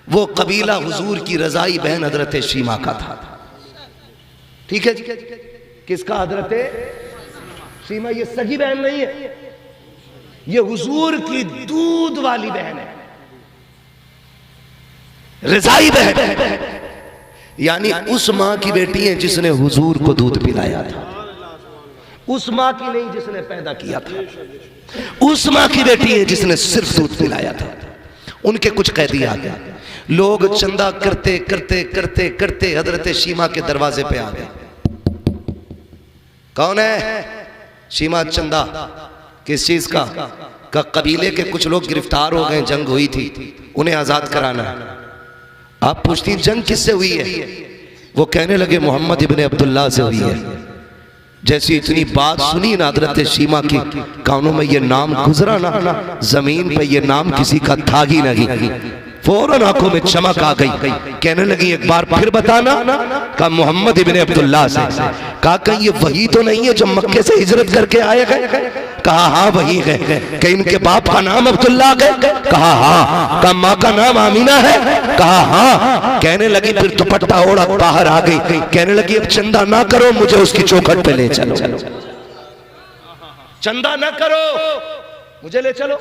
वो कबीला हुजूर की रजाई बहन हजरत शीमा का था। ठीक है जी, किसका? हजरत शीमा। ये सगी बहन नहीं है, ये हुजूर की दूध वाली बहन है, रजाई बहन, यानी उस मां की बेटी है जिसने हुजूर को दूध पिलाया था। उस मां की नहीं जिसने पैदा किया था, उस मां की बेटी है जिसने सिर्फ दूध पिलाया था। उनके कुछ कैदी आ गए, लोग चंदा करते करते करते करते हजरत शीमा के दरवाजे पे आ गए। कौन है? शीमा चंदा। किस चीज का? कबीले के कुछ लोग गिरफ्तार हो गए, जंग हुई थी, उन्हें आजाद कराना है। आप पूछती जंग किससे हुई है? वो कहने लगे मोहम्मद इब्ने अब्दुल्लाह से हुई है। जैसी इतनी बात सुनी ना हजरत शीमा की कानों में ये नाम गुजरा ना, जमीन पे ये नाम किसी का था ही नहीं। फौरन आंखों में चमक आ गई, कहने लगी एक बार फिर बताना। कहा मोहम्मद इब्ने अब्दुल्लाह से। कहा कहीं ये वही तो नहीं है जो मक्के से हिजरत करके आए गए? कहा हाँ वही है। कहीं इनके बाप का नाम अब्दुल्लाह है? कहा हाँ। कहा माँ का नाम आमीना है? कहा हाँ। कहने लगी फिर दुपट्टा ओढ़ा बाहर आ गई, कहने लगी अब चंदा ना करो, मुझे उसकी चौखट पे ले चलो। चंदा ना करो, मुझे ले चलो।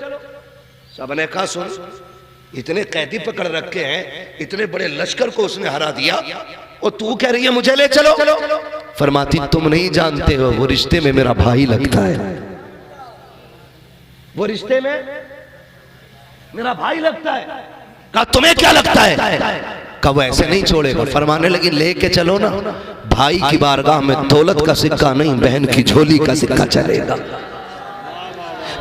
सबने कहा सुन, इतने कैदी पकड़ रखे हैं, इतने बड़े लश्कर को उसने हरा दिया, और तू कह रही है मुझे ले चलो। फरमाती तुम नहीं जानते हो, वो रिश्ते में मेरा भाई लगता है, वो रिश्ते में मेरा भाई लगता है। कहा तुम्हें क्या लगता है? कहा वो ऐसे नहीं छोड़ेगा। फरमाने लगी लेके चलो ना, भाई की बारगाह में दौलत का सिक्का नहीं, बहन की झोली का सिक्का चलेगा।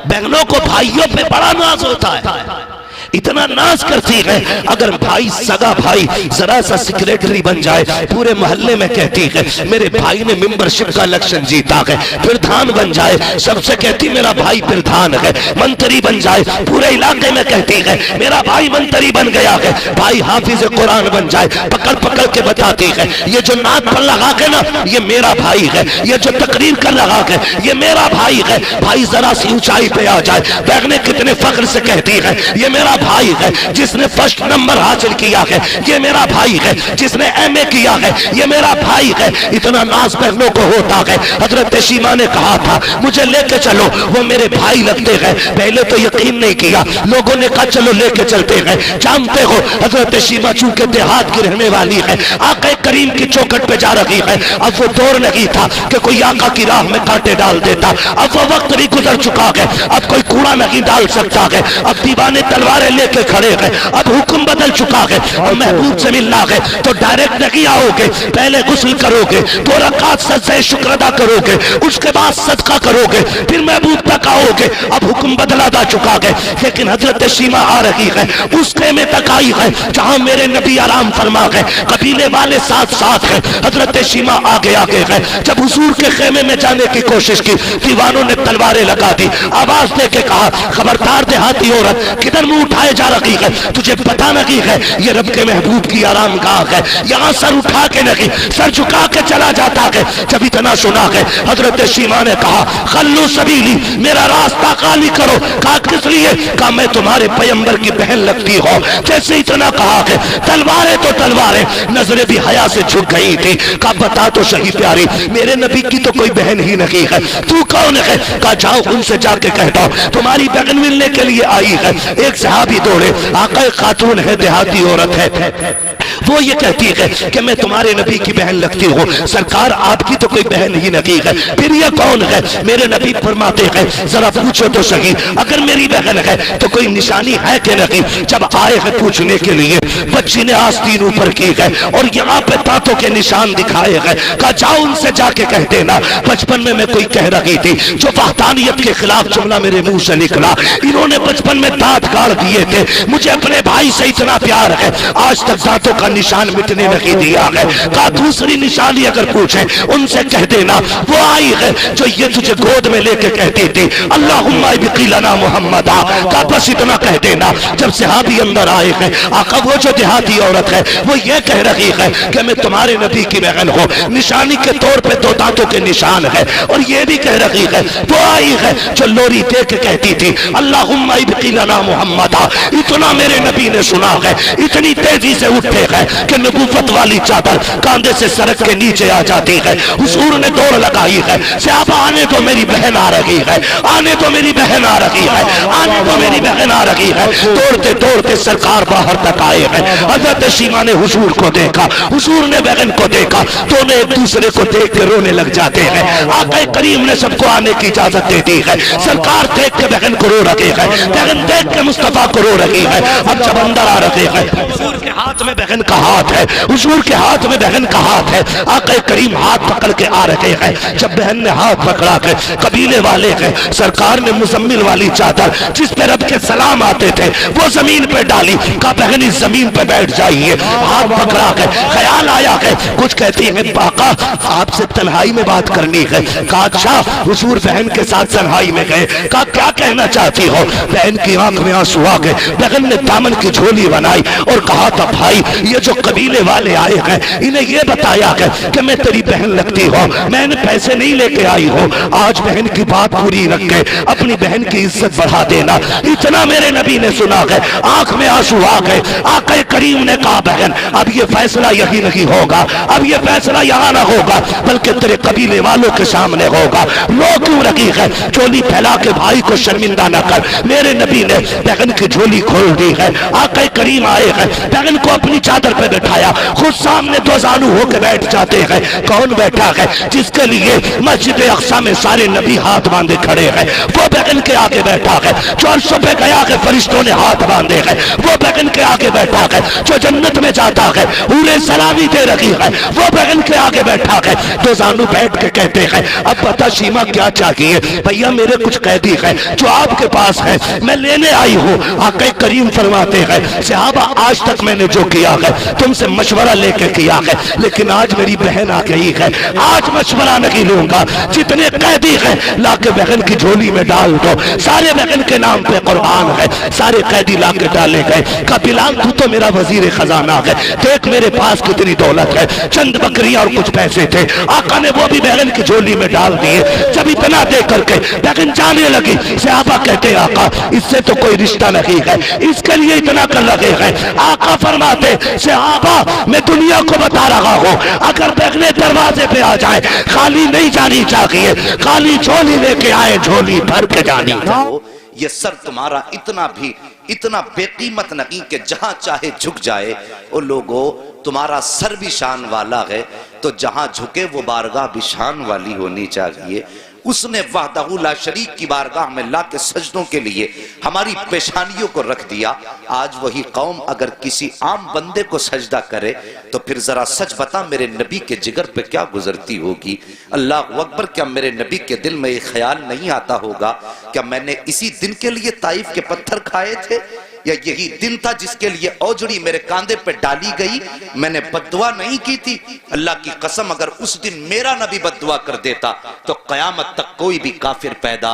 बहनों को भाइयों पे बड़ा नाज होता है, इतना नाज करती है, अगर भाई सगा भाई जरा सा सेक्रेटरी बन जाए, पूरे मोहल्ले में कहती है मेरे भाई ने मेंबरशिप का इलेक्शन जीता है, प्रधान बन जाए, सबसे कहती मेरा भाई प्रधान है, मंत्री बन जाए, पूरे इलाके में कहती है मेरा भाई मंत्री बन गया है, भाई हाफिज कुरान बन जाए, पकड़ पकड़ के बताती है ये जो नाक पर लगा के ना ये मेरा भाई है, ये जो तकरीर कर लगा के ये मेरा भाई है। भाई जरा सी ऊंचाई पे आ जाए, बहनें कितने फख्र से कहती है ये मेरा भाई है जिसने फर्स्ट नंबर हासिल किया है, ये मेरा भाई है जिसने एमए किया है, ये मेरा भाई है। इतना नाज बहनों को होता है। हजरत शीमा ने कहा था मुझे लेके चलो, वो मेरे भाई लगते हैं। पहले तो यकीन नहीं किया, लोगों ने कहा चलो लेके चलते हैं। जानते हो हजरत शीमा चूंकि देहात की रहने वाली है, आका करीम की चौखट पे जा रही है। अब वो दौर नहीं था कि कोई आका की राह में कांटे डाल देता, अब वो वक्त भी गुजर चुका है, अब कोई कूड़ा नहीं डाल सकता है। अब दीवाने तलवारें लेके खड़े हैं, अब हुक्म बदल चुका है। और महबूब से मिलना है तो डायरेक्ट नहीं आओगे, पहले गुस्ल करोगे, 2 रकात सजदे शुक्र अदा करोगे, उसके बाद सदका करोगे, फिर महबूब तक आओगे। अब हुक्म बदला जा चुका है। लेकिन हजरत शीमा आ रही है, उस खेमे तक आई है जहां मेरे नबी आराम फरमा है, कबीले वाले साथ साथ है। हजरत शीमा आगे आगे है। जब हुजूर के खेमे में जाने की कोशिश की, दीवानों ने तलवारें लगा दी, आवाज दे के कहा खबरदार देहाती औरत, किधर मुंह उठाए जा रही है, तुझे पता नहीं है ये रब के महबूब की आराम गाह है, यहाँ सर उठा के नहीं सर झुका के चला जाता है। जब इतना सुना है हजरत शीमा ने कहा खल्लू सबीली, मेरा रास्ता खाली करो। कहा किस लिए? कहा मैं तुम्हारे पैगंबर की बहन लगती हो। जैसे इतना कहा है तलवारें तो तलवारें, नजरें भी हया से झुक गई थी। कहा बता तो सही प्यारी, मेरे नबी की तो कोई बहन ही नहीं है, तू कौन है? कहा जाओ उनसे जाके कह दो तुम्हारी बहन मिलने के लिए आई है। एक सहाबी दौड़े, आका खातून है, देहाती औरत है, वो ये कहती है कि मैं तुम्हारे नबी की बहन लगती हूँ। सरकार आपकी तो कोई बहन ही नहीं है, फिर ये कौन है? मेरे नबी फरमाते हैं जरा पूछो तो सही, अगर मेरी बहन है तो कोई निशानी है कि नहीं? जब आए हैं पूछने के लिए, बच्ची ने आस्तीन ऊपर की है और यहाँ पे दांतों के निशान दिखाए हैं। कहा जाओ उनसे जाके कह देना बचपन में मैं कोई कह रही थी जो वहदानियत के खिलाफ जुमला मेरे मुंह से निकला, इन्होंने बचपन में दांत गाड़ दिए थे, मुझे अपने भाई से इतना प्यार है, आज तक दांतों का निशान मिटने नहीं दिया है। कहा दूसरी निशानी अगर पूछे उनसे कह देना वो आई है जो ये तुझे गोद में लेके कहती थी अल्लाहुम्मा बिकिलना मुहम्मदा। कहा बस इतना कह देना। जब सहाबी अंदर आए हैं, आका वो जो देहाती औरत है वो ये कह रही है कि मैं तुम्हारे नबी की बहन हूँ, निशानी के तौर पे 2 दांतों के निशान है, और ये भी कह रही है वो आई है जो लोरी दे के कहती थी अल्लाहुम्मा बिकिलना मुहम्मदा। इतना मेरे नबी ने सुना है, इतनी तेजी से उठे हैं कि नबूवत वाली चादर कांधे से सरक के नीचे आ जाती है। हुजूर ने दौड़ लगाई है, सहाबा आने तो मेरी बहन आ रही है, आने तो मेरी बहन आ रही है, आने तो मेरी बहन आ रही है। दौड़ते दौड़ते सरकार बाहर तक आए हैं। हजरत शीमा ने हुजूर को देखा, हुजूर ने बहन को देखा, दोनों एक दूसरे को देख के रोने लग जाते हैं। आका करीम ने सबको आने की इजाजत दे दी है। सरकार देख के बहन को रो रही है, बहन देख के मुस्तफा को रो रही है। अब जब अंदर आ रहे हैं, हुजूर के हाथ में बहन का हाथ है, हुजूर के हाथ में बहन का हाथ है। आका करीम हाथ पकड़ के आ रहे हैं। जब बहन ने हाथ पकड़ा के, कबीले वाले हैं, सरकार ने मुजम्मिल वाली चादर जिस पे रब के सलाम आते थे वो जमीन पे डाली। कहा बहन इस जमीन पे बैठ जाइए। हाथ पकड़ा के ख्याल आया है, कुछ कहती है पाका आपसे तन्हाई में बात करनी है। कहा अच्छा। हुजूर बहन के साथ तन्हाई में गए। कहा क्या कहना चाहती हो? बहन की आंख में आंसू आ गए। बहन ने दामन की झोली बनाई और कहा था भाई ये जो कबीले वाले आए हैं इन्हें ये बताया है कि मैं तेरी बहन लगती हूँ, मैंने पैसे नहीं लेके आई हूँ, आज बहन की बात पूरी रख के अपनी बहन की इज्जत बढ़ा देना। इतना मेरे नबी ने सुना है, आंख में आंसू आ गए। आका करीम ने कहा बहन अब ये फैसला यही नहीं होगा, अब ये फैसला यहाँ ना होगा बल्कि तेरे कबीले वालों के सामने होगा। रो क्यों रही है? झोली फैला के भाई को शर्मिंदा न कर। मेरे नबी ने बहन की झोली खोल दी है। आका करीम आए हैं, बहन को अपनी चादर पे बैठाया, खुद सामने 2 जानू होकर बैठ जाते हैं। कौन बैठा है? जिसके लिए मस्जिद अक्सा में सारे नबी हाथ बांधे खड़े हैं, वो बहन के आगे बैठा है। जो अर्श पे गया है फरिश्तों ने हाथ बांधे हैं, वो बहन के आगे बैठा है। जो जन्नत में जाता है पूरे सलामी दे रखी है, वो बहन के आगे बैठा है। 2 जानू बैठ के कहते हैं अब बता शीमा क्या चाहिए? भैया मेरे कुछ कैदी है जो आपके पास है, मैं लेने आई हूँ। आका करीम फरमाते हैं सहाबा आज तक मैंने जो किया है तुमसे मशवरा लेके किया है, लेकिन आज मेरी बहन आ गई है, आज मशवरा नहीं लूंगा। जितने कैदी हैं लाके बहन की झोली में डाल दो, सारे बहन के नाम पे कुर्बान है, सारे कैदी लाके डाले गए। का बिलाल तू तो मेरा वजीर खजाना है, देख मेरे पास कितनी दौलत है, चंद बकरियां और कुछ पैसे थे, आका ने वो भी बहन की झोली में डाल दिए। जब इतना दे करके बहन जाने लगी, सहाबा कहते आका इससे तो कोई रिश्ता नहीं है, इसके लिए इतना कर लगे हैं। आका फरमाते सहाबा मैं दुनिया को बता रहा हूं, अगर बहने दरवाजे पे आ जाए खाली नहीं जानी चाहिए, खाली झोली लेके आए, झोली भर के जानी चाहिए। ये सर तुम्हारा इतना बेकीमत नहीं कि जहां चाहे झुक जाए। वो लोगों तुम्हारा सर भी शान वाला है, तो जहां झुके वो बारगाह भी शान वाली होनी चाहिए। उसने वहदहू ला शरीक की बारगाह में ला के सजदों के लिए हमारी पेशानियों को रख दिया। आज वही कौम अगर किसी आम बंदे को सजदा करे तो फिर जरा सच बता मेरे नबी के जिगर पे क्या गुजरती होगी। अल्लाह अकबर, क्या मेरे नबी के दिल में ये ख्याल नहीं आता होगा क्या मैंने इसी दिन के लिए ताइफ के पत्थर खाए थे, या यही दिन था जिसके लिए औजड़ी मेरे कांधे पे डाली गई। मैंने बद्दुआ नहीं की थी। अल्लाह की कसम अगर उस दिन मेरा नबी बद्दुआ कर देता तो कयामत तक कोई भी काफिर पैदा,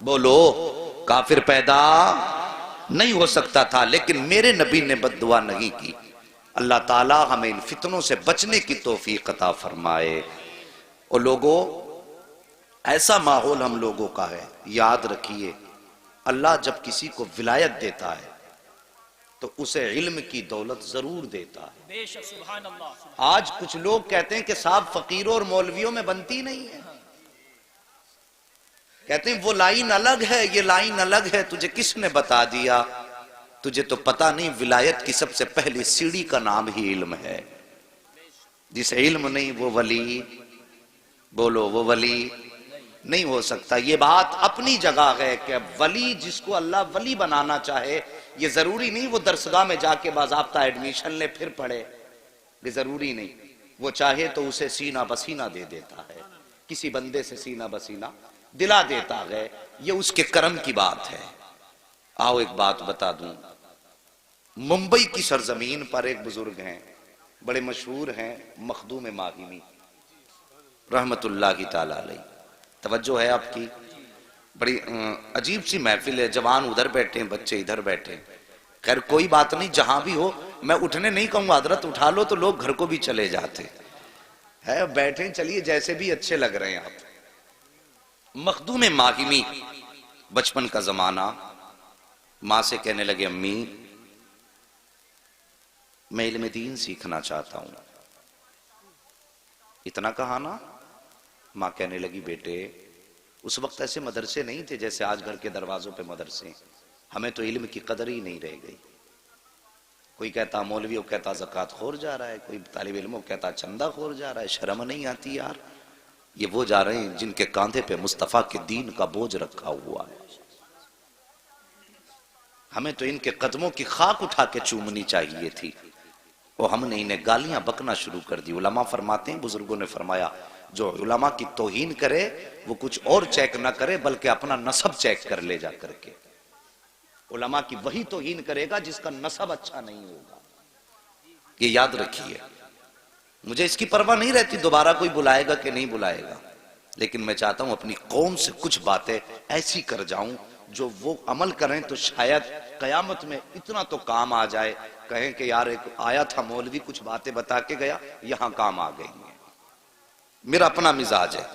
बोलो, काफिर पैदा नहीं हो सकता था, लेकिन मेरे नबी ने बद्दुआ नहीं की। अल्लाह ताला हमें इन फितनों से बचने की तौफीक अता फरमाए। और लोगों, ऐसा माहौल हम लोगों का है, याद रखिए अल्लाह जब किसी को विलायत देता है तो उसे इल्म की दौलत जरूर देता है। बेशक, सुभान अल्लाह। आज कुछ लोग कहते हैं कि साहब फकीरों और मौलवियों में बनती नहीं है, कहते हैं वो लाइन अलग है, ये लाइन अलग है। तुझे किसने बता दिया? तुझे तो पता नहीं विलायत की सबसे पहली सीढ़ी का नाम ही इल्म है। जिसे इल्म नहीं वो वली, बोलो, वो वली नहीं हो सकता। ये बात अपनी जगह है कि वली जिसको अल्लाह वली बनाना चाहे, ये जरूरी नहीं वो दरसगाह में जाके बाज़ाब्ता एडमिशन ले फिर पढ़े, ये जरूरी नहीं। वो चाहे तो उसे सीना बसीना दे देता है, किसी बंदे से सीना बसीना दिला देता है, ये उसके कर्म की बात है। आओ एक बात बता दूं, मुंबई की सरजमीन पर एक बुजुर्ग हैं, बड़े मशहूर हैं, मखदूम माहिमी रहमतुल्लाह ताला अलैह। तवज्जो है आपकी? बड़ी अजीब सी महफिल है, जवान उधर बैठे हैं, बच्चे इधर बैठे हैं। खैर कोई बात नहीं, जहां भी हो मैं उठने नहीं कहूंगा, हजरत उठा लो तो लोग घर को भी चले जाते है। बैठे चलिए, जैसे भी अच्छे लग रहे हैं आप। मखदूम माहिमी, बचपन का जमाना, माँ से कहने लगे अम्मी मैं इल्म दीन सीखना चाहता हूं। इतना कहा ना, माँ कहने लगी बेटे उस वक्त ऐसे मदरसे नहीं थे जैसे आज घर के दरवाजों पे मदरसे, हमें तो इल्म की कदर ही नहीं रह गई। कोई कहता मौलवी, कहता ज़कात खोर जा रहा है, कोई तालिब इल्म कहता चंदा खोर जा रहा है। शर्म नहीं आती यार? ये वो जा रहे हैं जिनके कांधे पे मुस्तफ़ा के दीन का बोझ रखा हुआ है। हमें तो इनके कदमों की खाक उठा के चूमनी चाहिए थी, और हमने इन्हें गालियां बकना शुरू कर दी। उलमा फरमाते हैं, बुजुर्गों ने फरमाया, जो उलमा की तौहीन करे वो कुछ और चेक ना करे बल्कि अपना नसब चेक कर ले जा करके। उलमा की वही तौहीन करेगा जिसका नसब अच्छा नहीं होगा, ये याद रखिए। मुझे इसकी परवाह नहीं रहती दोबारा कोई बुलाएगा कि नहीं बुलाएगा, लेकिन मैं चाहता हूं अपनी कौम से कुछ बातें ऐसी कर जाऊं जो वो अमल करें तो शायद कयामत में इतना तो काम आ जाए, कहें कि यार एक आया था मौलवी कुछ बातें बता के गया, यहां काम आ गई है। मेरा अपना मिजाज है।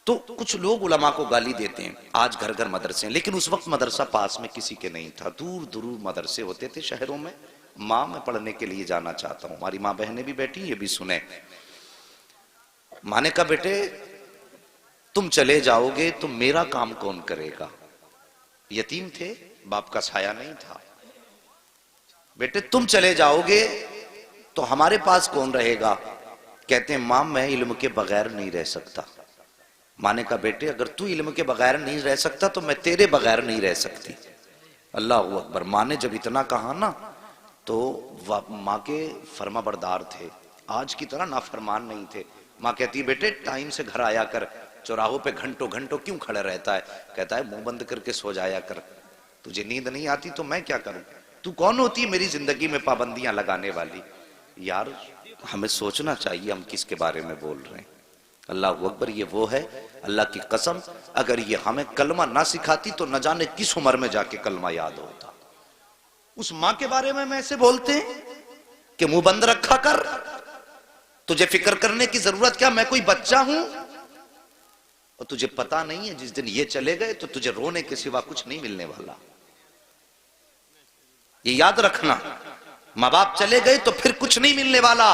तो कुछ लोग उलमा को गाली देते हैं, आज घर घर मदरसे हैं, लेकिन उस वक्त मदरसा पास में किसी के नहीं था, दूर दूर मदरसे होते थे शहरों में। माँ मैं पढ़ने के लिए जाना चाहता हूँ, हमारी माँ बहनें भी बैठी, ये भी सुने। माँ ने कहा बेटे तुम चले जाओगे तो मेरा काम कौन करेगा? यतीम थे, बाप का साया नहीं था। बेटे तुम चले जाओगे तो हमारे पास कौन रहेगा? कहते हैं मां मैं इल्म के बगैर नहीं रह सकता। मां ने कहा बेटे अगर तू इल्म के बगैर नहीं रह सकता तो मैं तेरे बगैर नहीं रह सकती। अल्लाह अकबर। मां ने जब इतना कहा ना तो मां के फर्मा बरदार थे, आज की तरह नाफरमान नहीं थे। मां कहती बेटे टाइम से घर आया कर, चौराहों पे घंटों घंटों क्यों खड़ा रहता है? कहता है मुंह बंद करके सो जाया कर, तुझे नींद नहीं आती तो मैं क्या करूं? तू कौन होती है मेरी जिंदगी में पाबंदियां लगाने वाली? यार हमें सोचना चाहिए हम किसके बारे में बोल रहे हैं। अल्लाह अकबर, ये वो है, अल्लाह की कसम, अगर ये हमें कलमा ना सिखाती तो न जाने किस उम्र में जाके कलमा याद होता। उस मां के बारे में ऐसे बोलते हैं कि मुंह बंद रखा कर, तुझे फिक्र करने की जरूरत क्या, मैं कोई बच्चा हूं? और तुझे पता नहीं है जिस दिन ये चले गए तो तुझे रोने के सिवा कुछ नहीं मिलने वाला। ये याद रखना, माँ बाप चले गए तो फिर कुछ नहीं मिलने वाला।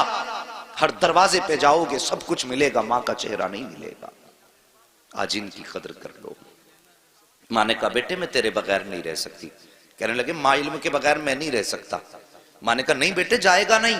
हर दरवाजे पे जाओगे सब कुछ मिलेगा, मां का चेहरा नहीं मिलेगा। आज इनकी कदर कर लो। मां ने कहा बेटे मैं तेरे बगैर नहीं रह सकती। कहने लगे मां इल्म के बगैर मैं नहीं रह सकता। मां ने कहा नहीं बेटे जाएगा नहीं।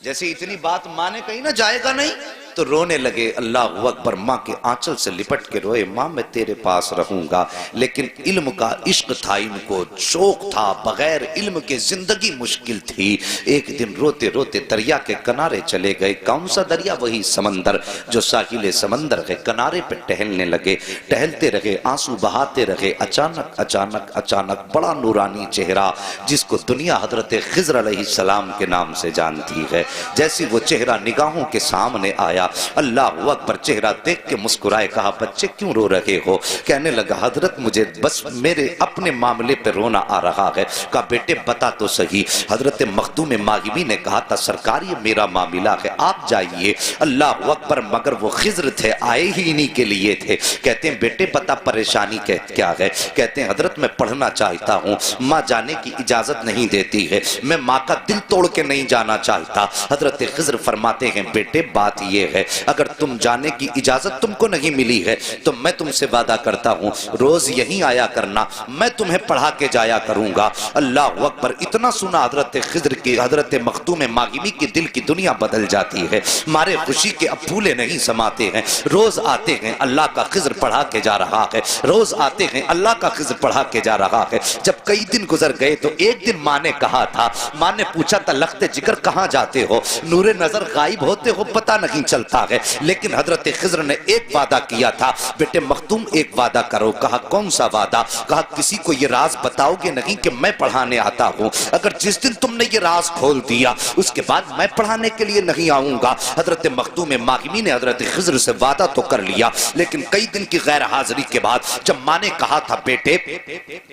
जैसे इतनी बात मां ने कही ना जाएगा नहीं, तो रोने लगे। अल्लाह अकबर, मां के आंचल से लिपट के रोए, मां मैं तेरे पास रहूंगा। लेकिन इल्म का इश्क था इनको, शौक था, बगैर इल्म के जिंदगी मुश्किल थी। एक दिन रोते रोते दरिया के किनारे चले गए। कौन सा दरिया? वही समंदर जो साहिल समंदर के किनारे पे टहलने लगे। टहलते रहे, आंसू बहाते रहे। अचानक अचानक अचानक बड़ा नूरानी चेहरा, जिसको दुनिया हजरत खिज़र अलैहिस्सलाम के नाम से जानती है, जैसी वो चेहरा निगाहों के सामने आया, अल्लाह अकबर, चेहरा देख के मुस्कुराए। कहा बच्चे क्यों रो रहे हो? कहने लगा हजरत मुझे बस मेरे अपने मामले पे रोना आ रहा है। कहा बेटे बता तो सही। हजरत मखदूम मागिबी ने कहा था सरकार ये मेरा मामला है, आप जाइए। अल्लाह अकबर, मगर वो खिज़र थे, आए ही इन्हीं के लिए थे। कहते हैं बेटे बता परेशानी क्या है? कहते हैं हजरत मैं पढ़ना चाहता हूँ, माँ जाने की इजाजत नहीं देती है, मैं माँ का दिल तोड़ के नहीं जाना चाहता। हजरत खिज़र फरमाते हैं बेटे बात ये है, अगर तुम जाने की इजाजत तुमको नहीं मिली है तो मैं तुमसे वादा करता हूं रोज यहीं आया करना, मैं तुम्हें पढ़ा के जाया करूंगा। अल्लाह अकबर, इतना सुना हजरत खिज़र की, हजरत मखदूम मागिमी की दिल की दुनिया बदल जाती है। मारे खुशी के अब फूले नहीं समाते हैं। रोज आते हैं, अल्लाह का खिज़र पढ़ा के जा रहा है, रोज आते हैं, अल्लाह का खिज़र पढ़ा के जा रहा है। जब कई दिन गुजर गए तो एक दिन माँ ने कहा था, माँ ने पूछा था लख्ते जिगर कहाँ जाते हो? नूरे नजर गायब होते हो, पता नहीं चलता है। लेकिन हजरत खिज़र ने एक वादा किया था, बेटे मखदूम एक वादा करो। कहा कौन सा वादा? कहा किसी को ये राज बताओगे नहीं कि मैं पढ़ाने आता हूं। अगर जिस दिन तुमने ये राज खोल दिया उसके बाद मैं पढ़ाने के लिए नहीं आऊंगा। हजरत मखदूम मागिमी ने हजरत खिज़र से वादा तो कर लिया, लेकिन कई दिन की गैर हाजिरी के बाद जब माँ ने कहा था बेटे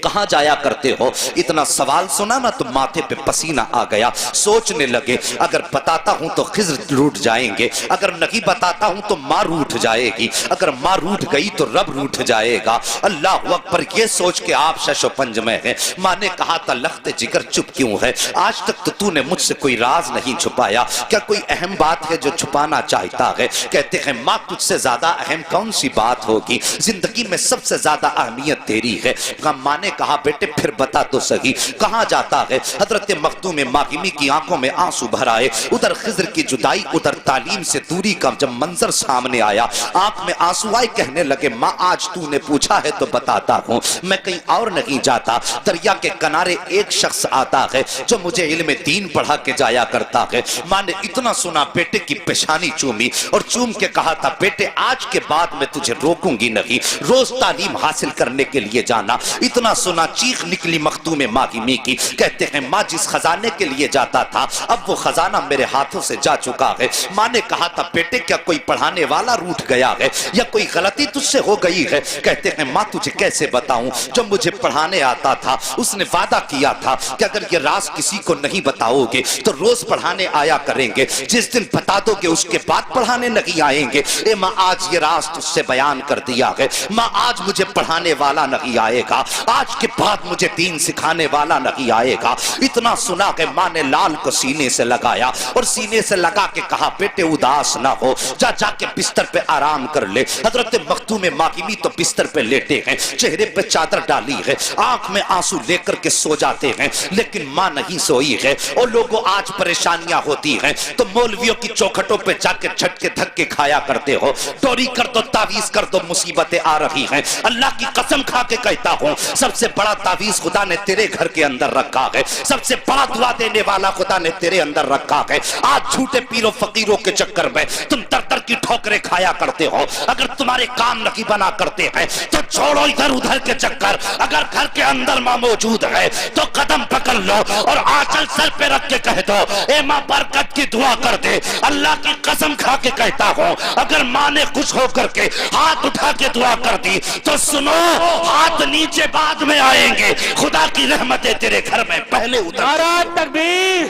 कहाँ जाया करते हो, इतना सवाल सुना ना तो माथे पे पसीना आ गया। सोचने लगे अगर बताता हूं तो खिज़र रूठ जाएंगे, अगर नहीं बताता हूं तो मां रूठ जाएगी, अगर मां रूठ गई तो रब रूठ जाएगा। अल्लाह अकबर, ये सोच के आप शशोपंज में हैं। मां ने कहा था लख्ते जिगर चुप क्यों है? आज तक तो तूने मुझसे कोई राज नहीं छुपाया, क्या कोई अहम बात है जो छुपाना चाहता है? कहते हैं मां तुझसे ज्यादा अहम कौन सी बात होगी, जिंदगी में सबसे ज्यादा अहमियत तेरी है। मां ने कहा बेटे फिर बता तो सही कहां जाता है? हजरत मखदूम मागिमी की आंखों में आंसू भर आए। उधर खिज़र की जुदाई, उधर तालीम से दूरी का जब मंजर सामने आया, आंख में आंसू आए। कहने लगे माँ आज तूने पूछा है तो बताता हूँ, मैं कहीं और नहीं जाता। दरिया के किनारे एक शख्स आता है जो मुझे इल्म दीन पढ़ा के जाया करता है। माँ ने इतना सुना बेटे की पेशानी चूमी और चूम के कहा था बेटे आज के बाद मैं तुझे रोकूंगी नहीं, रोज तालीम हासिल करने के लिए जाना। इतना सुना चीख निकली मखदूम मागिमी की। कहते हैं माँ जिस खजाने के लिए जाता था अब वो खजाना मेरे हाथों से जा चुका है। माँ ने कहा था बेटे क्या कोई पढ़ाने वाला रूठ गया है या कोई गलती तुझसे हो गई है? कहते हैं माँ तुझे कैसे बताऊं, जो मुझे पढ़ाने आता था उसने वादा किया था कि अगर ये राज किसी को नहीं बताओगे तो रोज पढ़ाने आया करेंगे, जिस दिन बता दोगे उसके बाद पढ़ाने नहीं आएंगे। ए माँ आज ये राज तुझसे बयान कर दिया है। माँ आज मुझे पढ़ाने वाला नहीं आएगा, आज के बाद मुझे दीन सिखाने वाला नहीं आएगा। इतना सुना कि माँ ने लाल को सीने से लगाया और सीने से लगा के कहा बेटे उदास ना हो, जा जाके बिस्तर पे आराम कर ले। हजरत मखदूम मागिमी तो बिस्तर पे लेटे हैं, चेहरे पे चादर डाली है, आंख में आंसू लेकर के सो जाते हैं। लेकिन मां नहीं सोई है। और लोगों आज परेशानियां होती हैं तो मौलवियों की चौखटों पे जाके झटके धक्के खाया करते हो, टोरी कर दो तावीज कर दो, मुसीबतें आ रही हैं। अल्लाह की कसम खा के कहता हूं सबसे बड़ा तावीज खुदा ने तेरे घर के अंदर रखा है, सबसे बड़ा दुआ देने वाला खुदा ने तेरे अंदर रखा है। आज झूठे पीरों फकीरों के चक्कर में तुम तर तर की ठोकरें खाया करते हो। अगर तुम्हारे काम नहीं बना करते हैं तो छोड़ो इधर उधर के चक्कर। अगर घर के अंदर माँ मौजूद है तो कदम पकड़ लो और आंचल सर पे रख के कह दो, ए माँ बरकत की दुआ कर दे। अल्लाह की कसम खा के कहता हूं, अगर माँ ने खुश होकर के हाथ उठा के दुआ कर दी तो सुनो, हाथ नीचे बाद में आएंगे। खुदा की रहमतें तेरे घर में पहले उतर। नाराए तकबीर,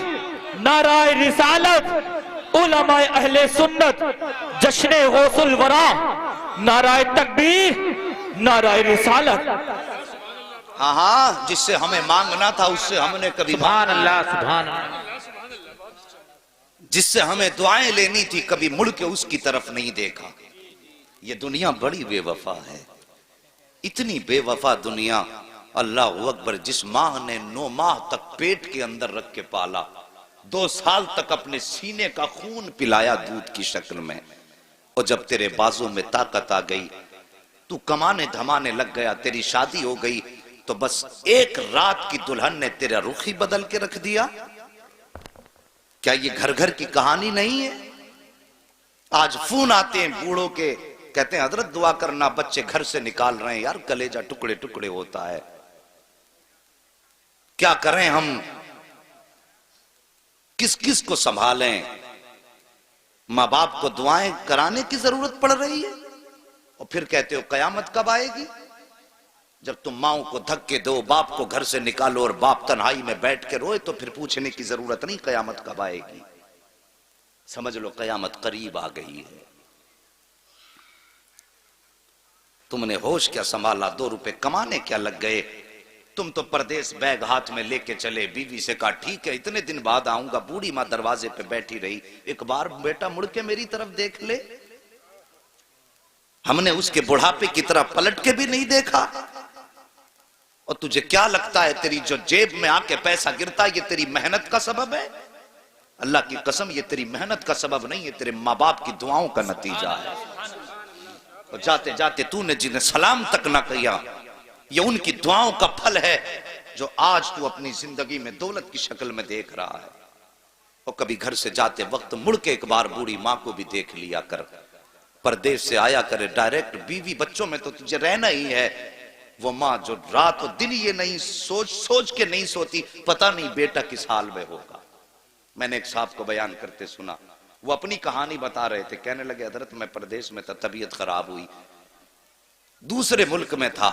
नाराए रिसालत, उलमाए अहले सुन्नत, जश्ने गौसुल वरा। नाराए तकबीर, नाराए रिसालत। हाँ हाँ, जिससे हमें मांगना था उससे हमने कभी सुभान अल्लाह, सुभान अल्लाह। जिससे हमें दुआएं लेनी थी कभी मुड़ के उसकी तरफ नहीं देखा। ये दुनिया बड़ी बेवफा है, इतनी बेवफा दुनिया। अल्लाह अकबर, जिस माँ ने 9 माह तक पेट के अंदर रख के पाला, 2 साल तक अपने सीने का खून पिलाया दूध की शक्ल में, और जब तेरे बाजू में ताकत आ गई, तू कमाने धमाने लग गया, तेरी शादी हो गई, तो बस एक रात की दुल्हन ने तेरा रुख ही बदल के रख दिया। क्या ये घर घर की कहानी नहीं है? आज फोन आते हैं बूढ़ों के, कहते हैं हजरत दुआ करना, बच्चे घर से निकाल रहे हैं। यार कलेजा टुकड़े टुकड़े होता है। क्या करें हम, किस किस को संभालें? माँ बाप को दुआएं कराने की जरूरत पड़ रही है, और फिर कहते हो कयामत कब आएगी? जब तुम माओ को धक्के दो, बाप को घर से निकालो और बाप तन्हाई में बैठ के रोए, तो फिर पूछने की जरूरत नहीं कयामत कब आएगी। समझ लो कयामत करीब आ गई है। तुमने होश क्या संभाला, 2 रुपए कमाने क्या लग गए। तुम तो परदेश बैग हाथ में लेके चले, बीवी से कहा ठीक है इतने दिन बाद आऊंगा। बूढ़ी माँ दरवाजे पे बैठी रही, एक बार बेटा मुड़ के मेरी तरफ देख ले। हमने उसके बुढ़ापे की तरफ पलट के भी नहीं देखा। और तुझे क्या लगता है तेरी जो जेब में आके पैसा गिरता है ये तेरी मेहनत का सबब है? अल्लाह की कसम ये तेरी मेहनत का सबब नहीं है, तेरे माँ बाप की दुआओं का नतीजा है। और जाते जाते तूने जिन्हें सलाम तक ना किया, ये उनकी दुआओं का फल है जो आज तू अपनी जिंदगी में दौलत की शक्ल में देख रहा है। और कभी घर से जाते वक्त मुड़ के एक बार बूढ़ी माँ को भी देख लिया कर। परदेश से आया करे डायरेक्ट, बीवी बच्चों में तो तुझे रहना ही है। वो माँ जो रात और दिन ये नहीं सोच के नहीं सोती, पता नहीं बेटा किस हाल में होगा। मैंने एक साहब को बयान करते सुना, वो अपनी कहानी बता रहे थे। कहने लगे हजरत मैं परदेश में था, तबीयत खराब हुई, दूसरे मुल्क में था।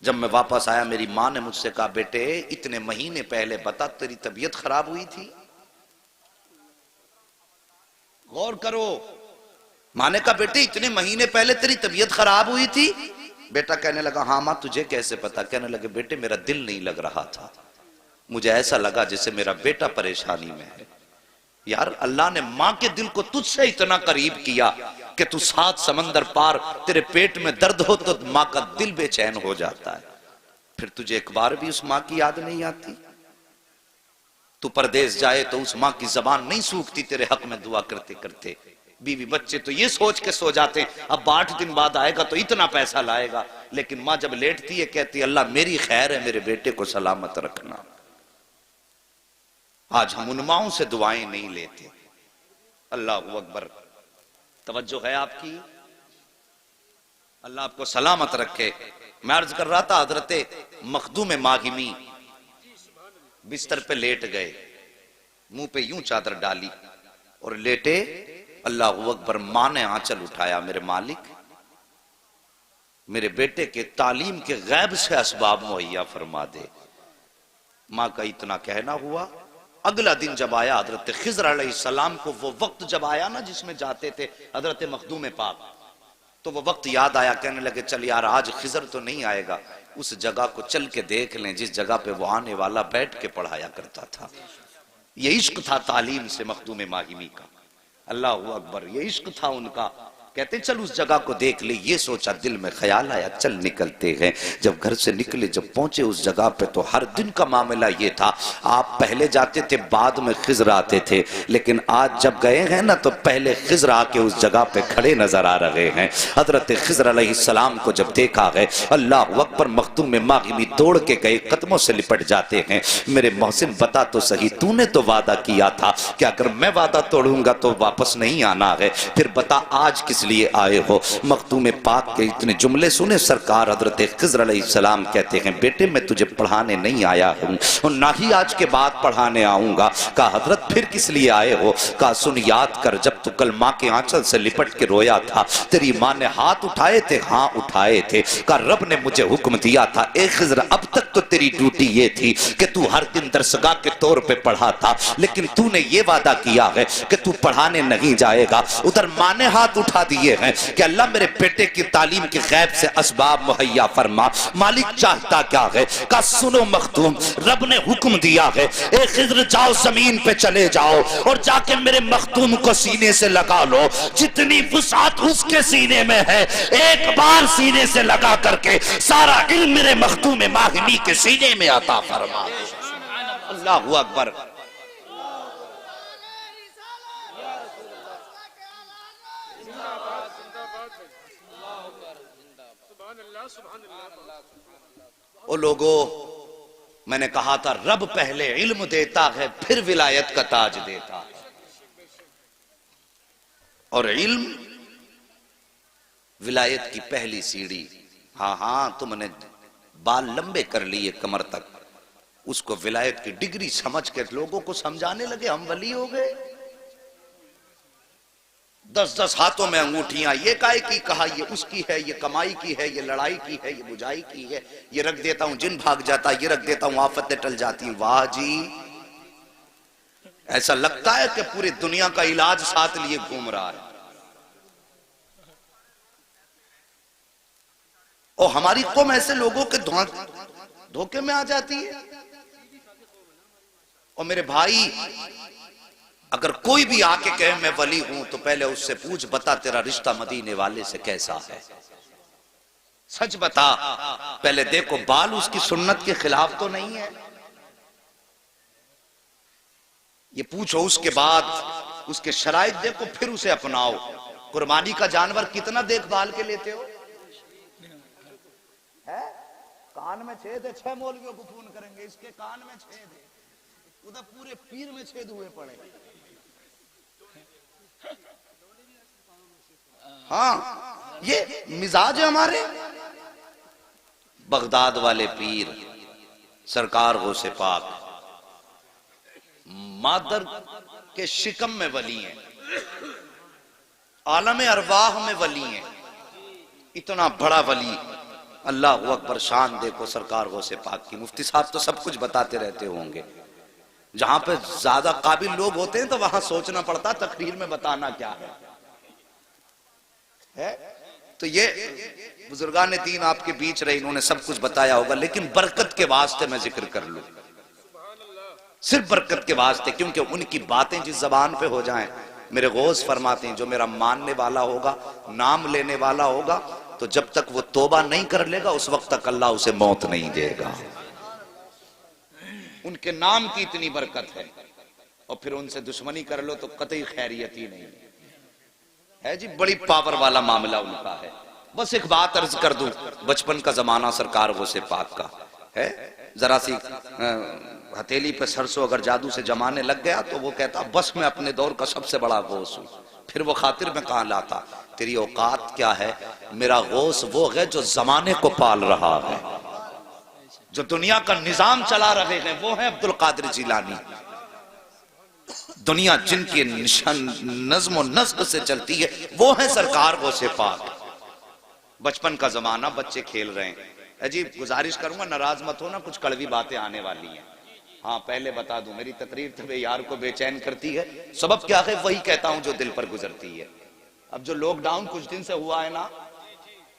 जब मैं वापस आया मेरी माँ ने मुझसे कहा बेटे इतने महीने पहले बता तेरी तबीयत खराब हुई थी। गौर करो, माँ ने कहा बेटे इतने महीने पहले तेरी तबीयत खराब हुई थी। बेटा कहने लगा हाँ माँ तुझे कैसे पता? कहने लगे बेटे मेरा दिल नहीं लग रहा था, मुझे ऐसा लगा जैसे मेरा बेटा परेशानी में है। यार अल्लाह ने माँ के दिल को तुझसे इतना करीब किया कि तू 7 समंदर पार, तेरे पेट में दर्द हो तो माँ का दिल बेचैन हो जाता है। फिर तुझे एक बार भी उस माँ की याद नहीं आती? तू परदेश जाए तो उस माँ की जबान नहीं सूखती तेरे हक में दुआ करते करते। बीवी बच्चे तो ये सोच के सो जाते हैं अब 8 दिन बाद आएगा तो इतना पैसा लाएगा, लेकिन माँ जब लेटती है कहती है अल्लाह मेरी खैर है, मेरे बेटे को सलामत रखना। आज हम उन माओं से दुआएं नहीं लेते। अल्लाह अकबर, तवज्जो है आपकी? अल्लाह आपको सलामत रखे। मैं अर्ज कर रहा था हजरत मखदूम माहिमी बिस्तर पे लेट गए, मुंह पे यूं चादर डाली और लेटे। अल्लाह अकबर, मां ने आंचल उठाया, मेरे मालिक मेरे बेटे के तालीम के गैब से असबाब मुहैया फरमा दे। मां का इतना कहना हुआ। अगला दिन जब आया हजरत खिज़र अलैहिस्सलाम को, वो वक्त जब आया ना जिसमें जाते थे हजरत मखदूम पाक, तो वो वक्त याद आया। कहने लगे चल यार आज खिज़र तो नहीं आएगा, उस जगह को चल के देख लें जिस जगह पे वो आने वाला बैठ के पढ़ाया करता था। ये इश्क था तालीम से मखदूम माहिमी का। अल्लाह अकबर, ये इश्क था उनका कहते चल उस जगह को देख ले। ये सोचा, दिल में ख्याल आया, चल निकलते हैं। जब घर से निकले, जब पहुंचे उस जगह पे, तो हर दिन का मामला ये था, आप पहले जाते थे, बाद में खिज़र आते थे, लेकिन आज जब गए हैं ना तो पहले खिज़र आके उस जगह पे खड़े नजर आ रहे हैं। हजरत खिज़र अलैहिस्सलाम को जब देखा है, अल्लाह अकबर, मखदूम मागिमी दौड़ के गए, कदमों से लिपट जाते हैं। मेरे मोहसिन बता तो सही, तूने तो वादा किया था कि अगर मैं वादा तोड़ूंगा तो वापस नहीं आना है, फिर बता आज किस लिए आए हो। मखदूम पाक के इतने जुमले सुने सरकार हजरत खिज़र अलैहिस्सलाम कहते हैं, बेटे मैं तुझे पढ़ाने नहीं आया हूँ और ना ही आज के बाद पढ़ाने आऊंगा। कहा हजरत फिर किस लिए आए हो? कहा सुन, याद कर जब तू कल माँ के आंचल से लिपट के रोया था, तेरी माँ ने हाथ उठाए थे? हाँ उठाए थे। कहा रब ने मुझे हुक्म दिया था, ए खिज़र अब तक तो तेरी ड्यूटी ये थी कि तू हर दिन दरसगाह के तौर पे पढ़ा था, लेकिन तूने ये वादा किया है कि तू पढ़ाने नहीं जाएगा। उधर माँ ने हाथ उठा दिए हैं कि अल्लाह मेरे बेटे की तालीम के गैब से असबाब मुहैया फरमा। मालिक चाहता क्या है? का सुनो मखदूम, रब ने हुक्म दिया है, ए खिज़र जाओ जमीन पे चले जाओ और जाके मेरे मखदूम को सीने से लगा लो। जितनी वुसात उसके सीने में है, एक बार सीने से लगा करके सारा इल्म मेरे मखदूम माहिमी के सीने में अता फरमा। अल्लाहु अकबर। ओ लोगो, मैंने कहा था रब पहले इल्म देता है, फिर विलायत का ताज देता है। और इल्म विलायत की पहली सीढ़ी। हाँ हाँ, तुमने बाल लंबे कर लिए कमर तक, उसको विलायत की डिग्री समझ के लोगों को समझाने लगे, हम वली हो गए। 10-10 हाथों में अंगूठियां, ये काय की? कहा ये उसकी है, ये कमाई की है, ये लड़ाई की है, ये बुझाई की है, ये रख देता हूं जिन भाग जाता, ये रख देता हूं आफतें टल जाती। वाह जी, ऐसा लगता है कि पूरी दुनिया का इलाज साथ लिए घूम रहा है। और हमारी कौम ऐसे लोगों के धोखे में आ जाती है। और मेरे भाई, अगर कोई भी आके कहे मैं वली हूं तो पहले उससे पूछ, बता तेरा रिश्ता मदीने वाले से कैसा है? सच बता, पहले देखो बाल उसकी सुन्नत के खिलाफ तो नहीं है, ये पूछो। उसके बाद उसके शराइत देखो, फिर उसे अपनाओ। कुर्बानी का जानवर कितना देखभाल के लेते हो? है? कान में छेद है, 6 मौलवियों को फोन करेंगे, इसके कान में छेद है, उधर पूरे पीर में छेद हुए पड़े। हाँ, ये मिजाज है हमारे। बगदाद वाले पीर सरकार गौसे पाक मादर के शिकम में वली हैं, आलम अरवाह में वली हैं। इतना बड़ा वली, अल्लाह अकबर। शान देखो सरकार गौसे पाक की। मुफ्ती साहब तो सब कुछ बताते रहते होंगे। जहां पे ज्यादा काबिल लोग होते हैं तो वहां सोचना पड़ता तकरीर में बताना क्या है? तो ये बुजुर्गान दीन आपके बीच रहे, इन्होंने सब कुछ बताया होगा, लेकिन बरकत के वास्ते मैं जिक्र कर लूं, सिर्फ बरकत के वास्ते, क्योंकि उनकी बातें जिस जबान पे हो जाएं, मेरे गौस फरमाते हैं, जो मेरा मानने वाला होगा, नाम लेने वाला होगा, तो जब तक वो तौबा नहीं कर लेगा उस वक्त तक अल्लाह उसे मौत नहीं देगा। उनके नाम की इतनी बरकत है। और फिर उनसे दुश्मनी कर लो तो कतई खैरियत ही नहीं है जी। बड़ी पावर वाला मामला उनका है। बस एक बात अर्ज कर दूं, बचपन का जमाना सरकार गौसे पाक का है, जरा सी हथेली पे सरसों अगर जादू से जमाने लग गया तो वो कहता बस मैं अपने दौर का सबसे बड़ा गौस हूं। फिर वो खातिर में कहां लाता, तेरी औकात क्या है? मेरा गौस वो है जो जमाने को पाल रहा है, जो दुनिया का निजाम चला रहे हैं, वो है अब्दुल कादिर जिलानी। दुनिया जिनके नज्म और नस्क से चलती है वो है सरकार गौसे पाक। बचपन का जमाना, बच्चे खेल रहे हैं। अजीब गुजारिश करूंगा, नाराज मत होना, कुछ कड़वी बातें आने वाली हैं। हाँ पहले बता दूं, मेरी तकरीर तुम्हें यार को बेचैन करती है, सबब क्या है वही कहता हूं जो दिल पर गुजरती है। अब जो लॉकडाउन कुछ दिन से हुआ है ना,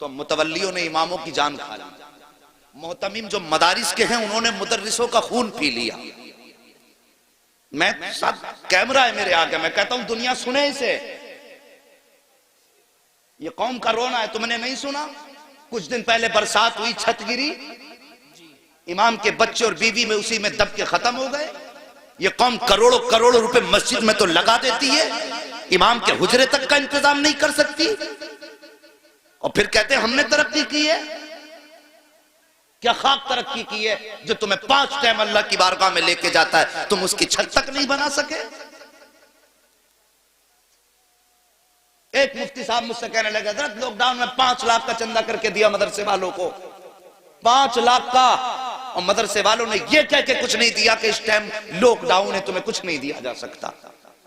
तो मुतवल्लियों ने इमामों की जान खा ली। मोहतमिम जो मदारिस के हैं उन्होंने मुदर्रिसों का खून पी लिया। मैं सब कैमरा है मेरे आगे, मैं कहता हूं दुनिया सुने इसे। ये कौम का रोना है, तुमने नहीं सुना? कुछ दिन पहले बरसात हुई, छत गिरी, इमाम के बच्चे और बीवी में उसी में दब के खत्म हो गए। ये कौम करोड़ों करोड़ों रुपए मस्जिद में तो लगा देती है, इमाम के हुजरे तक का इंतजाम नहीं कर सकती, और फिर कहते हैं हमने तरक्की की है। क्या खाक तरक्की की है जो तुम्हें 5 टाइम अल्लाह की बारगाह में लेके जाता है, तुम उसकी छत तक नहीं बना सके? एक मुफ्ती साहब मुझसे कहने लगे, हज़रत लॉकडाउन में 5 लाख का चंदा करके दिया मदरसे वालों को, 5 लाख का, और मदरसे वालों ने यह कह के कुछ नहीं दिया कि इस टाइम लॉकडाउन है, तुम्हें कुछ नहीं दिया जा सकता।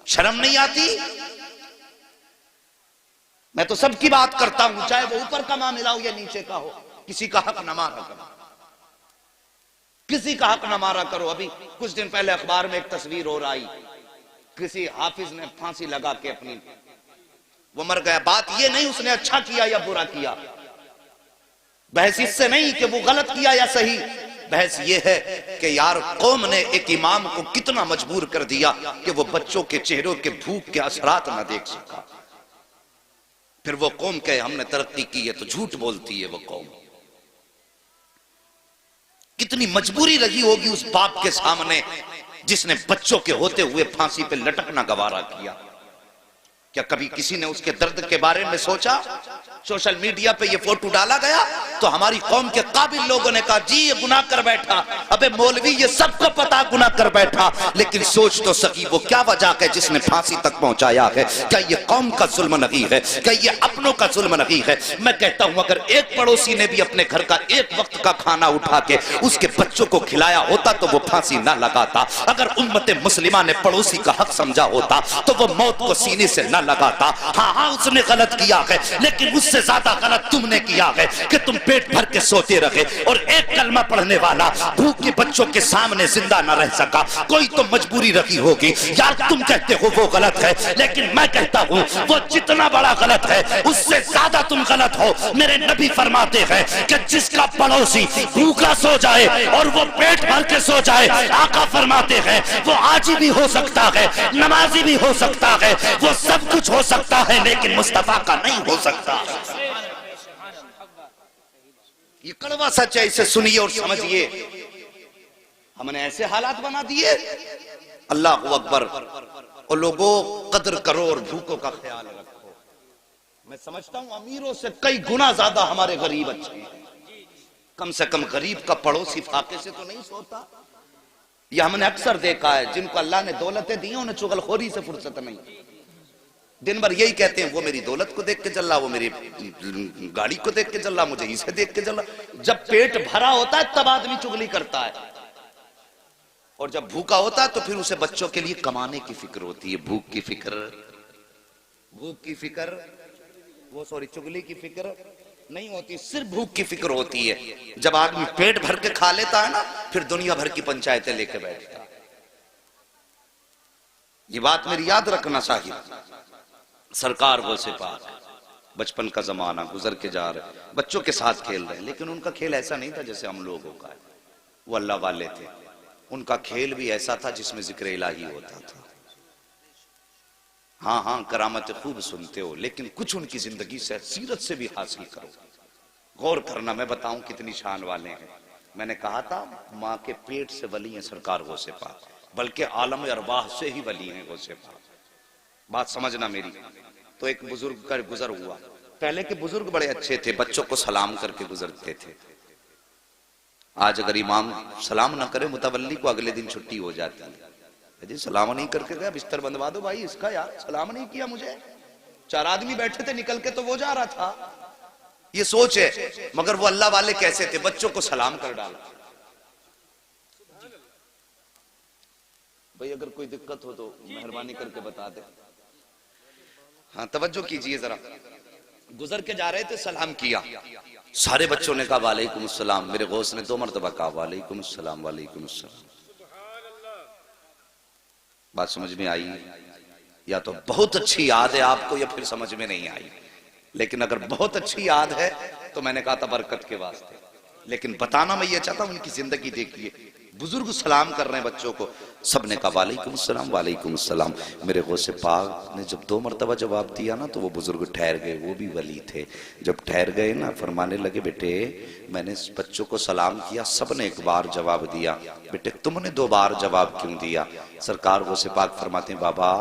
शर्म नहीं आती? मैं तो सबकी बात करता हूं, चाहे वो ऊपर का मामला हो या नीचे का हो, किसी का हक न मारा करो, किसी का हक न मारा करो। अभी कुछ दिन पहले अखबार में एक तस्वीर और आई, किसी हाफिज ने फांसी लगा के अपनी, वो मर गया। बात ये नहीं उसने अच्छा किया या बुरा किया, बहस इससे नहीं कि वो गलत किया या सही, बहस ये है कि यार कौम ने एक इमाम को कितना मजबूर कर दिया कि वो बच्चों के चेहरों के भूख के असरात ना देख सका। फिर वो कौम कहे हमने तरक्की की है तो झूठ बोलती है। वो कौम कितनी मजबूरी लगी होगी उस बाप के सामने जिसने बच्चों के होते हुए फांसी पे लटकना गवारा किया। क्या कभी किसी ने उसके दर्द के बारे में सोचा? सोशल मीडिया पे ये फोटो डाला गया तो हमारी कौम के काबिल लोगों ने कहा जी ये गुनाह कर बैठा। अबे मौलवी ये सबको पता गुनाह कर बैठा, लेकिन सोच तो सकी वो क्या वजह है जिसने फांसी तक पहुंचाया है? क्या ये कौम का जुल्म नहीं है? क्या ये अपनों का जुल्म नहीं है? मैं कहता हूं अगर एक पड़ोसी ने भी अपने घर का एक वक्त का खाना उठा के उसके बच्चों को खिलाया होता तो वो फांसी ना लगाता। अगर उम्मत मुस्लिमा ने पड़ोसी का हक समझा होता तो वो मौत को सीने से ना लगाता। हाँ उसने गलत किया है, लेकिन उससे ज्यादा गलत तुमने किया है कि तुम पेट भर के सोते रहे और एक कलमा पढ़ने वाला भूखे बच्चों के सामने जिंदा न रह सका। कोई तो मजबूरी रखी होगी। यार तुम कहते हो वो गलत है, लेकिन मैं कहता हूं वो जितना बड़ा गलत है उससे ज्यादा तुम गलत हो। मेरे नबी फरमाते हैं कि जिसका पड़ोसी भूखा सो जाए और वो पेट भर के सो जाए, आका फरमाते हैं वो आजी भी हो सकता है, नमाजी भी हो सकता है, वो सब कुछ हो सकता है, लेकिन मुस्तफा का नहीं हो सकता। ये कड़वा सच है, इसे सुनिए और समझिए। हमने ऐसे हालात बना दिए। अल्लाह अकबर। और लोगों कदर करो और भूखों का ख्याल रखो। मैं समझता हूं अमीरों से कई गुना ज्यादा हमारे गरीब अच्छे हैं। कम से कम गरीब का पड़ोसी फाके से तो नहीं सोता। यह हमने अक्सर देखा है, जिनको अल्लाह ने दौलतें दी उन्हें चुगलखोरी से फुर्सत नहीं। दिन भर यही कहते हैं वो मेरी दौलत को देख के चल रहा, वो मेरी गाड़ी को देख के चल रहा, मुझे इसे देख के चल रहा। जब पेट भरा होता है तब आदमी चुगली करता है, और जब भूखा होता है तो फिर उसे बच्चों के लिए कमाने की फिक्र होती है। भूख की फिक्र वो सॉरी चुगली की फिक्र नहीं होती, सिर्फ भूख की फिक्र होती है। जब आदमी पेट भर के खा लेता है ना, फिर दुनिया भर की पंचायतें लेके बैठता है। ये बात मेरी याद रखना चाहिए। सरकार वो से पाक, बचपन का जमाना गुजर के जा रहे, बच्चों के साथ खेल रहे, लेकिन उनका खेल ऐसा नहीं था जैसे हम लोगों का है। वो अल्लाह वाले थे, उनका खेल भी ऐसा था जिसमें जिक्र इलाही होता था। हाँ करामत खूब सुनते हो, लेकिन कुछ उनकी जिंदगी से सीरत से भी हासिल करो, गौर करना। मैं बताऊं कितनी शान वाले हैं। मैंने कहा था माँ के पेट से वली हैं सरकार गौसे पाक, बल्कि आलम अरवाह से ही वली हैं गौसे पाक। बात समझना मेरी। तो एक बुजुर्ग का गुजर हुआ। पहले के बुजुर्ग बड़े अच्छे थे, बच्चों को सलाम करके गुजरते थे। आज अगर इमाम सलाम ना करे मुतवल्ली को अगले दिन छुट्टी हो जाती है। जी सलाम नहीं करके गया, बिस्तर बंधवा दो भाई इसका, यार सलाम नहीं किया मुझे। 4 आदमी बैठे थे, निकल के तो वो जा रहा था। ये सोच है। मगर वो अल्लाह वाले कैसे थे, बच्चों को सलाम कर डाला। भाई अगर कोई दिक्कत हो तो मेहरबानी करके बता दे। हाँ तवज्जो कीजिए जरा। गुजर के जा रहे थे, सलाम किया, सारे बच्चों ने कहा वालेकुम अस्सलाम। मेरे गौस ने 2 मरतबा कहा वालेकुम अस्सलाम वालेकुम अस्सलाम। बात समझ में आई? या तो बहुत अच्छी याद है आपको या फिर समझ में नहीं आई। लेकिन अगर बहुत अच्छी याद है तो मैंने कहा था बरकत के वास्ते, लेकिन बताना मैं ये चाहता हूं उनकी जिंदगी देखिए, बुजुर्ग सलाम कर रहे हैं बच्चों को, सबने कहा वालेकुम सलाम वालेकुम सलाम। मेरे गौसे पाक ने जब 2 मरतबा जवाब दिया ना तो वो बुजुर्ग ठहर गए, वो भी वली थे। जब ठहर गए ना फरमाने लगे बेटे मैंने बच्चों को सलाम किया, सबने 1 बार जवाब दिया, बेटे तुमने 2 बार जवाब क्यों दिया? सरकार गौसे पाक फरमाते हैं बाबा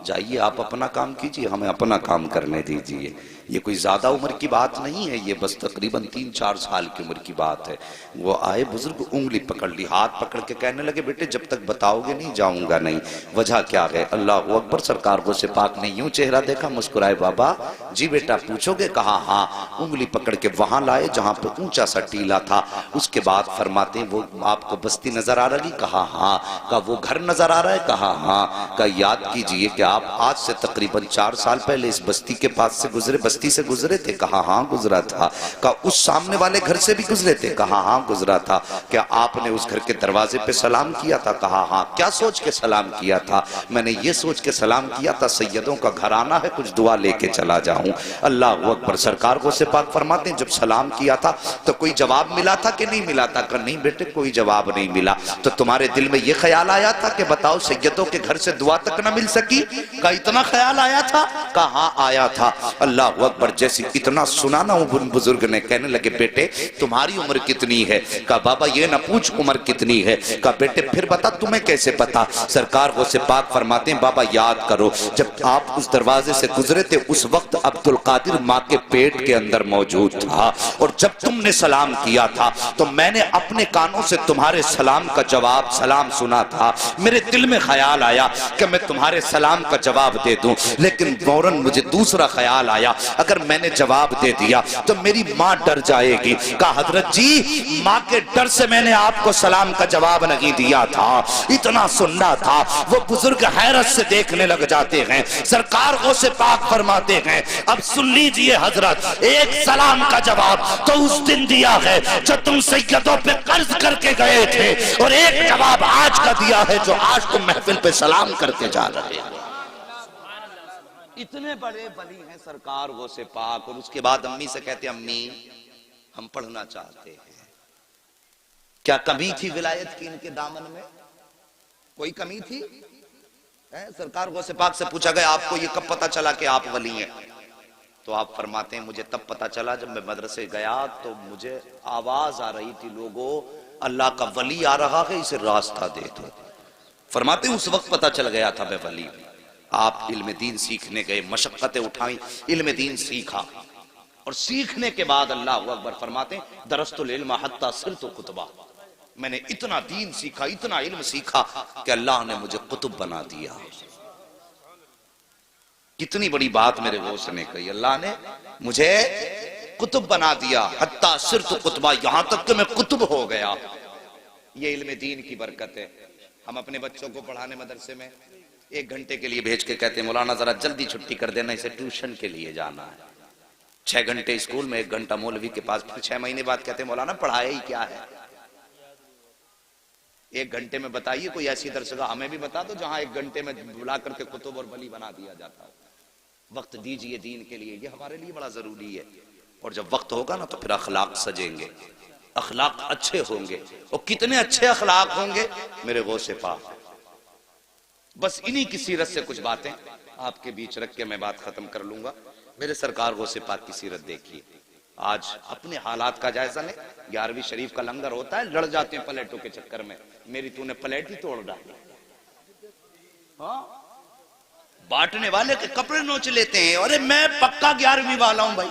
जाइए आप अपना काम कीजिए, हमें अपना काम करने दीजिए। ये कोई ज्यादा उम्र की बात नहीं है, ये बस तकरीबन 3-4 साल की उम्र की बात है। वो आए बुजुर्ग, उंगली पकड़ ली, हाथ पकड़ के कहने लगे बेटे जब तक बताओगे नहीं जाऊंगा नहीं। वजह क्या है? अल्लाह अकबर। सरकार गौसे पाक ने यूं चेहरा देखा, मुस्कुराए, बाबा जी बेटा पूछोगे? कहा हाँ। उंगली पकड़ के वहां लाए जहां पर ऊंचा सा टीला था। उसके बाद फरमाते हैं वो आपको बस्ती नजर आ रही? कहा हाँ। कहा वो घर नजर आ रहा है? कहा हाँ। कहा याद कीजिए कि आप आज से तकरीबन 4 साल पहले इस बस्ती के पास से गुजरे, बस्ती से गुजरे थे? कहा हाँ गुजरा था। कहा उस सामने वाले घर से भी गुजरे थे? कहा हाँ गुजरा था। क्या आपने उस घर के दरवाजे पे सलाम किया था? कहा हाँ। क्या सोच के सलाम किया था? मैंने ये सोच के सलाम किया था सैयदों का घराना है, कुछ दुआ लेके चला जाऊं। अल्लाह अकबर। सरकार गौसे पाक फरमाते हैं जब सलाम किया था तो कोई जवाब मिला था कि नहीं मिला था? कहा नहीं बेटे कोई जवाब नहीं मिला। तो तुम्हारे दिल में ये ख्याल आया था कि बताओ सैयदों के घर से दुआ तक ना मिल सकी? का इतना ख्याल आया था? कहा हाँ आया था। अल्लाह अकबर। जैसे इतना सुना ना उन बुजुर्ग ने कहने लगे बेटे तुम्हारी उम्र कितनी है? कहा बाबा ये ना पूछ उम्र कितनी है। कहा बेटे फिर बता तुम्हें कैसे पता? सरकार गौसे पाक फरमाते हैं बाबा याद करो जब आप उस दरवाजे से गुजरे थे उस वक्त अब्दुल कादिर माँ के पेट के अंदर मौजूद था, और जब तुमने सलाम किया था तो मैंने अपने कानों से तुम्हारे सलाम का जवाब सलाम सुना था। मेरे दिल में ख्याल आया कि मैं तुम्हारे सलाम का जवाब दे दूं, लेकिन फौरन मुझे दूसरा ख्याल आया अगर मैंने जवाब दे दिया तो मेरी माँ डर जाएगी। कहा हजरत जी माँ के डर से मैंने आपको सलाम का जवाब नहीं दिया था, इतना सुनना था। वो बुजुर्ग हैरत से देखने लग जाते हैं। सरकार गौसे पाक फरमाते हैं अब सुन लीजिए हजरत, एक सलाम का जवाब तो उस दिन दिया है जो तुम सैयदों पे कर्ज करके गए थे, और एक जवाब आज का दिया है जो आज तुम महफिल पे सलाम करके जा रहे हो। इतने बड़े वली हैं सरकार गौसे पाक। और उसके बाद अम्मी से कहते अम्मी हम पढ़ना चाहते हैं। क्या कमी थी विलायत की इनके दामन में? कोई कमी थी? सरकार गौसे पाक से पूछा गया आपको ये कब पता चला कि आप वली हैं? तो आप फरमाते हैं मुझे तब पता चला जब मैं मदरसे गया तो मुझे आवाज आ रही थी लोगों अल्लाह का वली आ रहा है इसे रास्ता दे दो। फरमाते उस वक्त पता चल गया था मैं वली। आप इल्म दीन सीखने गए, मशक्कतें उठाई, इल्म दीन सीखा, और सीखने के बाद अल्लाह अकबर फरमाते दरस्तुल इल्म हत्ता सिरतु कुतबा, मैंने इतना दीन सीखा, इतना इल्म सीखा कि अल्लाह ने मुझे कुतुब बना दिया। कितनी बड़ी बात मेरे गौस ने कही, अल्लाह ने मुझे कुतुब बना दिया, हत्ता सिरतु कुतबा, यहां तक कि मैं कुतुब हो गया। ये इल्म दीन की बरकत है। हम अपने बच्चों को पढ़ाने मदरसे में 1 घंटे के लिए भेज के कहते हैं मौलाना जरा जल्दी छुट्टी कर देना, इसे ट्यूशन के लिए जाना है। 6 घंटे स्कूल में, 1 घंटा मौलवी के पास, फिर 6 महीने बाद कहते हैं मौलाना पढ़ाया ही क्या है? 1 घंटे में बताइए कोई ऐसी दरसगाह हमें भी बता दो जहां 1 घंटे में बुला करके कुतुब और वली बना दिया जाता है। वक्त दीजिए दीन के लिए, ये हमारे लिए बड़ा जरूरी है। और जब वक्त होगा ना तो फिर अखलाक सजेंगे, अखलाक अच्छे होंगे। और कितने अच्छे अखलाक होंगे मेरे गौसे पाक। बस इन्हीं की सीरत से कुछ बातें आपके बीच रख के मैं बात खत्म कर लूंगा। मेरे सरकार गौसे पाक की सीरत देखिए, आज अपने हालात का जायजा लें। 11वीं शरीफ का लंगर होता है, लड़ जाते हैं प्लेटों के चक्कर में, मेरी तूने प्लेट ही तोड़ डाली। हाँ, बांटने वाले के कपड़े नोच लेते हैं। अरे मैं पक्का 11वीं वाला हूं भाई।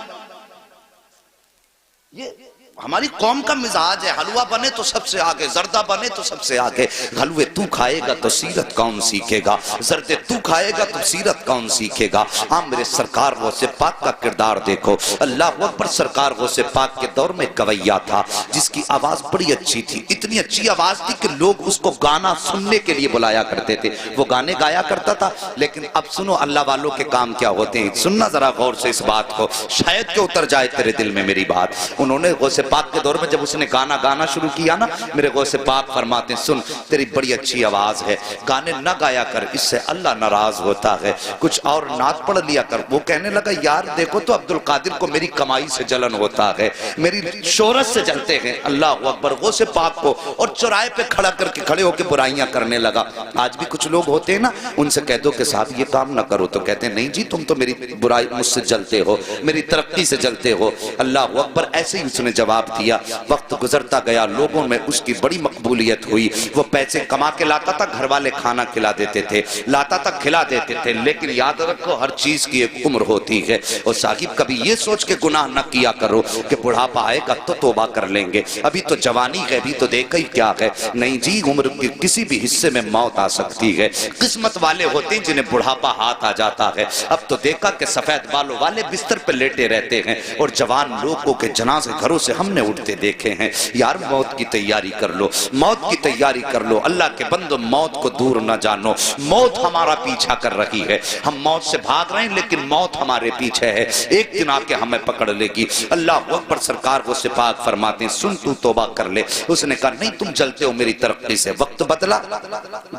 ये हमारी कौम का मिजाज है, हलवा बने तो सबसे आगे, जर्दा बने तो सबसे आगे। हलवे तू खाएगा तो सीरत कौन सीखेगा, जर्दे तू खाएगा तो सीरत कौन सीखेगा। हाँ मेरे सरकार गौसे पाक का किरदार देखो, अल्लाह अकबर। सरकार गौसे पाक के दौर में गवैया था जिसकी आवाज बड़ी अच्छी थी, इतनी अच्छी आवाज थी कि लोग उसको गाना सुनने के लिए बुलाया करते थे। वो गाने गाया करता था। लेकिन अब सुनो अल्लाह वालों के काम क्या होते हैं, सुनना जरा गौर से इस बात को, शायद के उतर जाए तेरे दिल में मेरी बात। उन्होंने गौसे पाक के दौर में जब उसने गाना गाना शुरू किया ना, मेरे गौसे पाक फरमाते हैं, सुन तेरी बड़ी अच्छी आवाज है, गाने न गाया कर, इससे अल्लाह नाराज होता है, कुछ और नात पढ़ लिया कर। वो कहने लगा यार देखो तो अब्दुल कादिर को मेरी कमाई से जलन होता है, मेरी शोहरत से जलते हैं। अल्लाह अकबर, गौसे पाक को और चौराहे पे खड़ा करके खड़े होकर बुराइयां करने लगा। आज भी कुछ लोग होते हैं ना, उनसे कह दो कि साहब ये काम ना करो, तो कहते हैं नहीं जी तुम तो मेरी बुराई मुझसे जलते हो, मेरी तरक्की से जलते हो। अल्लाह अकबर, ऐसे ही उसने जवाब दिया। वक्त गुजरता गया, लोगों में उसकी बड़ी मकबूलियत हुई। वो पैसे कमा के लाता था, घर वाले खाना खिला देते थे, लाता था खिला देते थे, लेकिन याद रखो हर चीज की एक उम्र होती है। और साहिब कभी ये सोच के गुनाह न किया करो कि बुढ़ापा आएगा तो तौबा कर लेंगे, अभी तो जवानी है, अभी तो देखा ही क्या है। नहीं जी, उम्र के किसी भी हिस्से में मौत आ सकती है। किस्मत वाले होते हैं जिन्हें बुढ़ापा हाथ आ जाता है। अब तो देखा कि सफेद बालों वाले बिस्तर पे लेटे रहते हैं और जवान लोगों के जनाजे घरों से हमने उठते देखे हैं। यार मौत की तैयारी कर लो, मौत की तैयारी कर लो। अल्लाह के बंदो, मौत को दूर न जानो, मौत हमारा पीछा कर रही है। हम मौत से भाग रहे हैं लेकिन मौत हमारे पीछे है, एक दिन आके हमें पकड़ लेगी। अल्लाह अकबर, सरकार वो सिपाक फरमाते हैं, सुन तू तौबा कर ले। उसने कहा नहीं तुम जलते हो मेरी तरक्की से। वक्त बदला,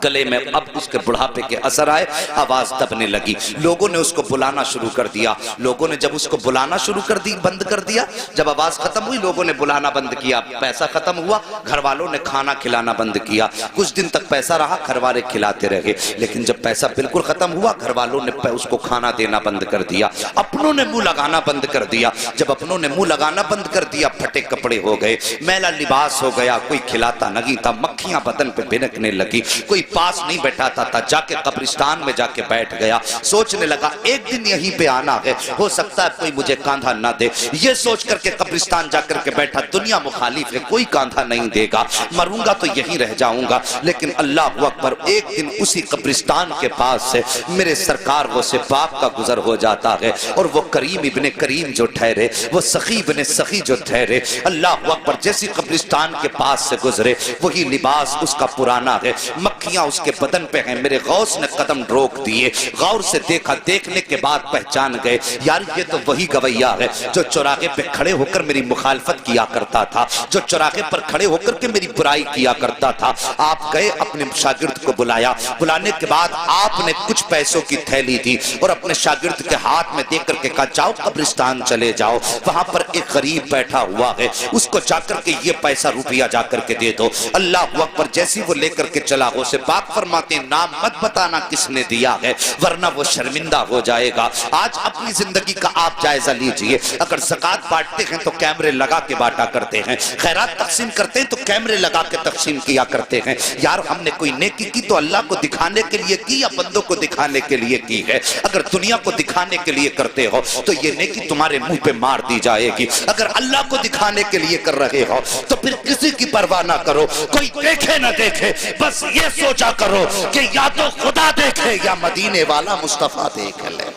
गले में अब उसके बुढ़ापे के असर आए, आवाज दबने लगी। लोगों ने उसको बुलाना शुरू कर दिया। लोगों ने जब उसको बुलाना शुरू कर दी, बंद कर दिया, जब आवाज खत्म हुई लोगों ने बुलाना बंद किया, पैसा खत्म हुआ, घर वालों ने खाना खिलाना बंद किया। कुछ दिन तक पैसा रहा, घर वाले खिलाते रहे, लेकिन जब पैसा बिल्कुल खत्म हुआ, घर वालों ने उसको खाना देना बंद कर दिया, अपनों ने मुंह लगाना बंद कर दिया। जब अपनों ने मुंह लगाना बंद कर दिया, फटे कपड़े हो गए, मैला लिबास हो गया, कोई खिलाता नहीं था, मक्खियां बदन पे भिनकने लगी, कोई पास नहीं बैठाता था, जाके कब्रिस्तान में जाके बैठ गया। सोचने लगा एक दिन यहीं पे आना है, हो सकता है कोई मुझे कांधा ना दे। ये सोच करके कब्रिस्तान जाकर के बैठा, दुनिया मुखालिफ है, कोई कांधा नहीं देगा, मरूंगा तो यहीं रह जाऊंगा। लेकिन अल्लाह अकबर, एक दिन उसी कब्रिस्तान के पास से मेरे सरकार वो से पाक का गुजर हो जाता है, और वो करीम इब्ने करीम जो ठहरे, वो सखी इब्ने सखी जो ठहरे, अल्लाह अकबर, जैसी कब्रिस्तान के पास से गुजरे, वही लिबास उसका पुराना है, मक्खियां उसके बदन पे हैं। मेरे गौस ने कदम रोक दिए, गौर से देखा, देखने के बाद पहचान गए, यार ये तो वही गवैया है जो चौराहे पे खड़े होकर मेरी मुखालफत किया करता था, जो चौराहे पर खड़े होकर के मेरी बुराई किया करता था। आप गए, अपने शागिर्द को बुलाया, बुलाने के बाद आपने कुछ पैसों की थैली दी और अपने शागिर्द के हाथ में देकर के कहा जाओ कब्रिस्तान चले जाओ, वहां पर एक गरीब बैठा हुआ है, उसको जाकर के ये पैसा रुपया जाकर के दे दो। अल्लाह अकबर, जैसी वो लेकर के चला, वो से पाक फरमाते नाम मत बताना किसने दिया है, वरना वो शर्मिंदा हो जाएगा। आज अपनी जिंदगी का आप जायजा लीजिए, अगर ज़कात बांटते हैं तो कैमरे लगा के बांटा करते हैं, खैरात तकसीम करते हैं तो कैमरे लगा के तकसीम किया करते हैं। यार हमने कोई नेकी की तो अल्लाह को दिखाने के लिए की या बंदों को दिखाने के लिए की है? अगर दुनिया को दिखाने के लिए करते हो तो ये नेकी तुम्हारे मुंह पे मार दी जाएगी। अगर अल्लाह को दिखाने के लिए कर रहे हो तो फिर किसी की परवाह ना करो, कोई देखे ना देखे, बस ये सोचा करो कि या तो खुदा देखे या मदीने वाला मुस्तफा देख ले,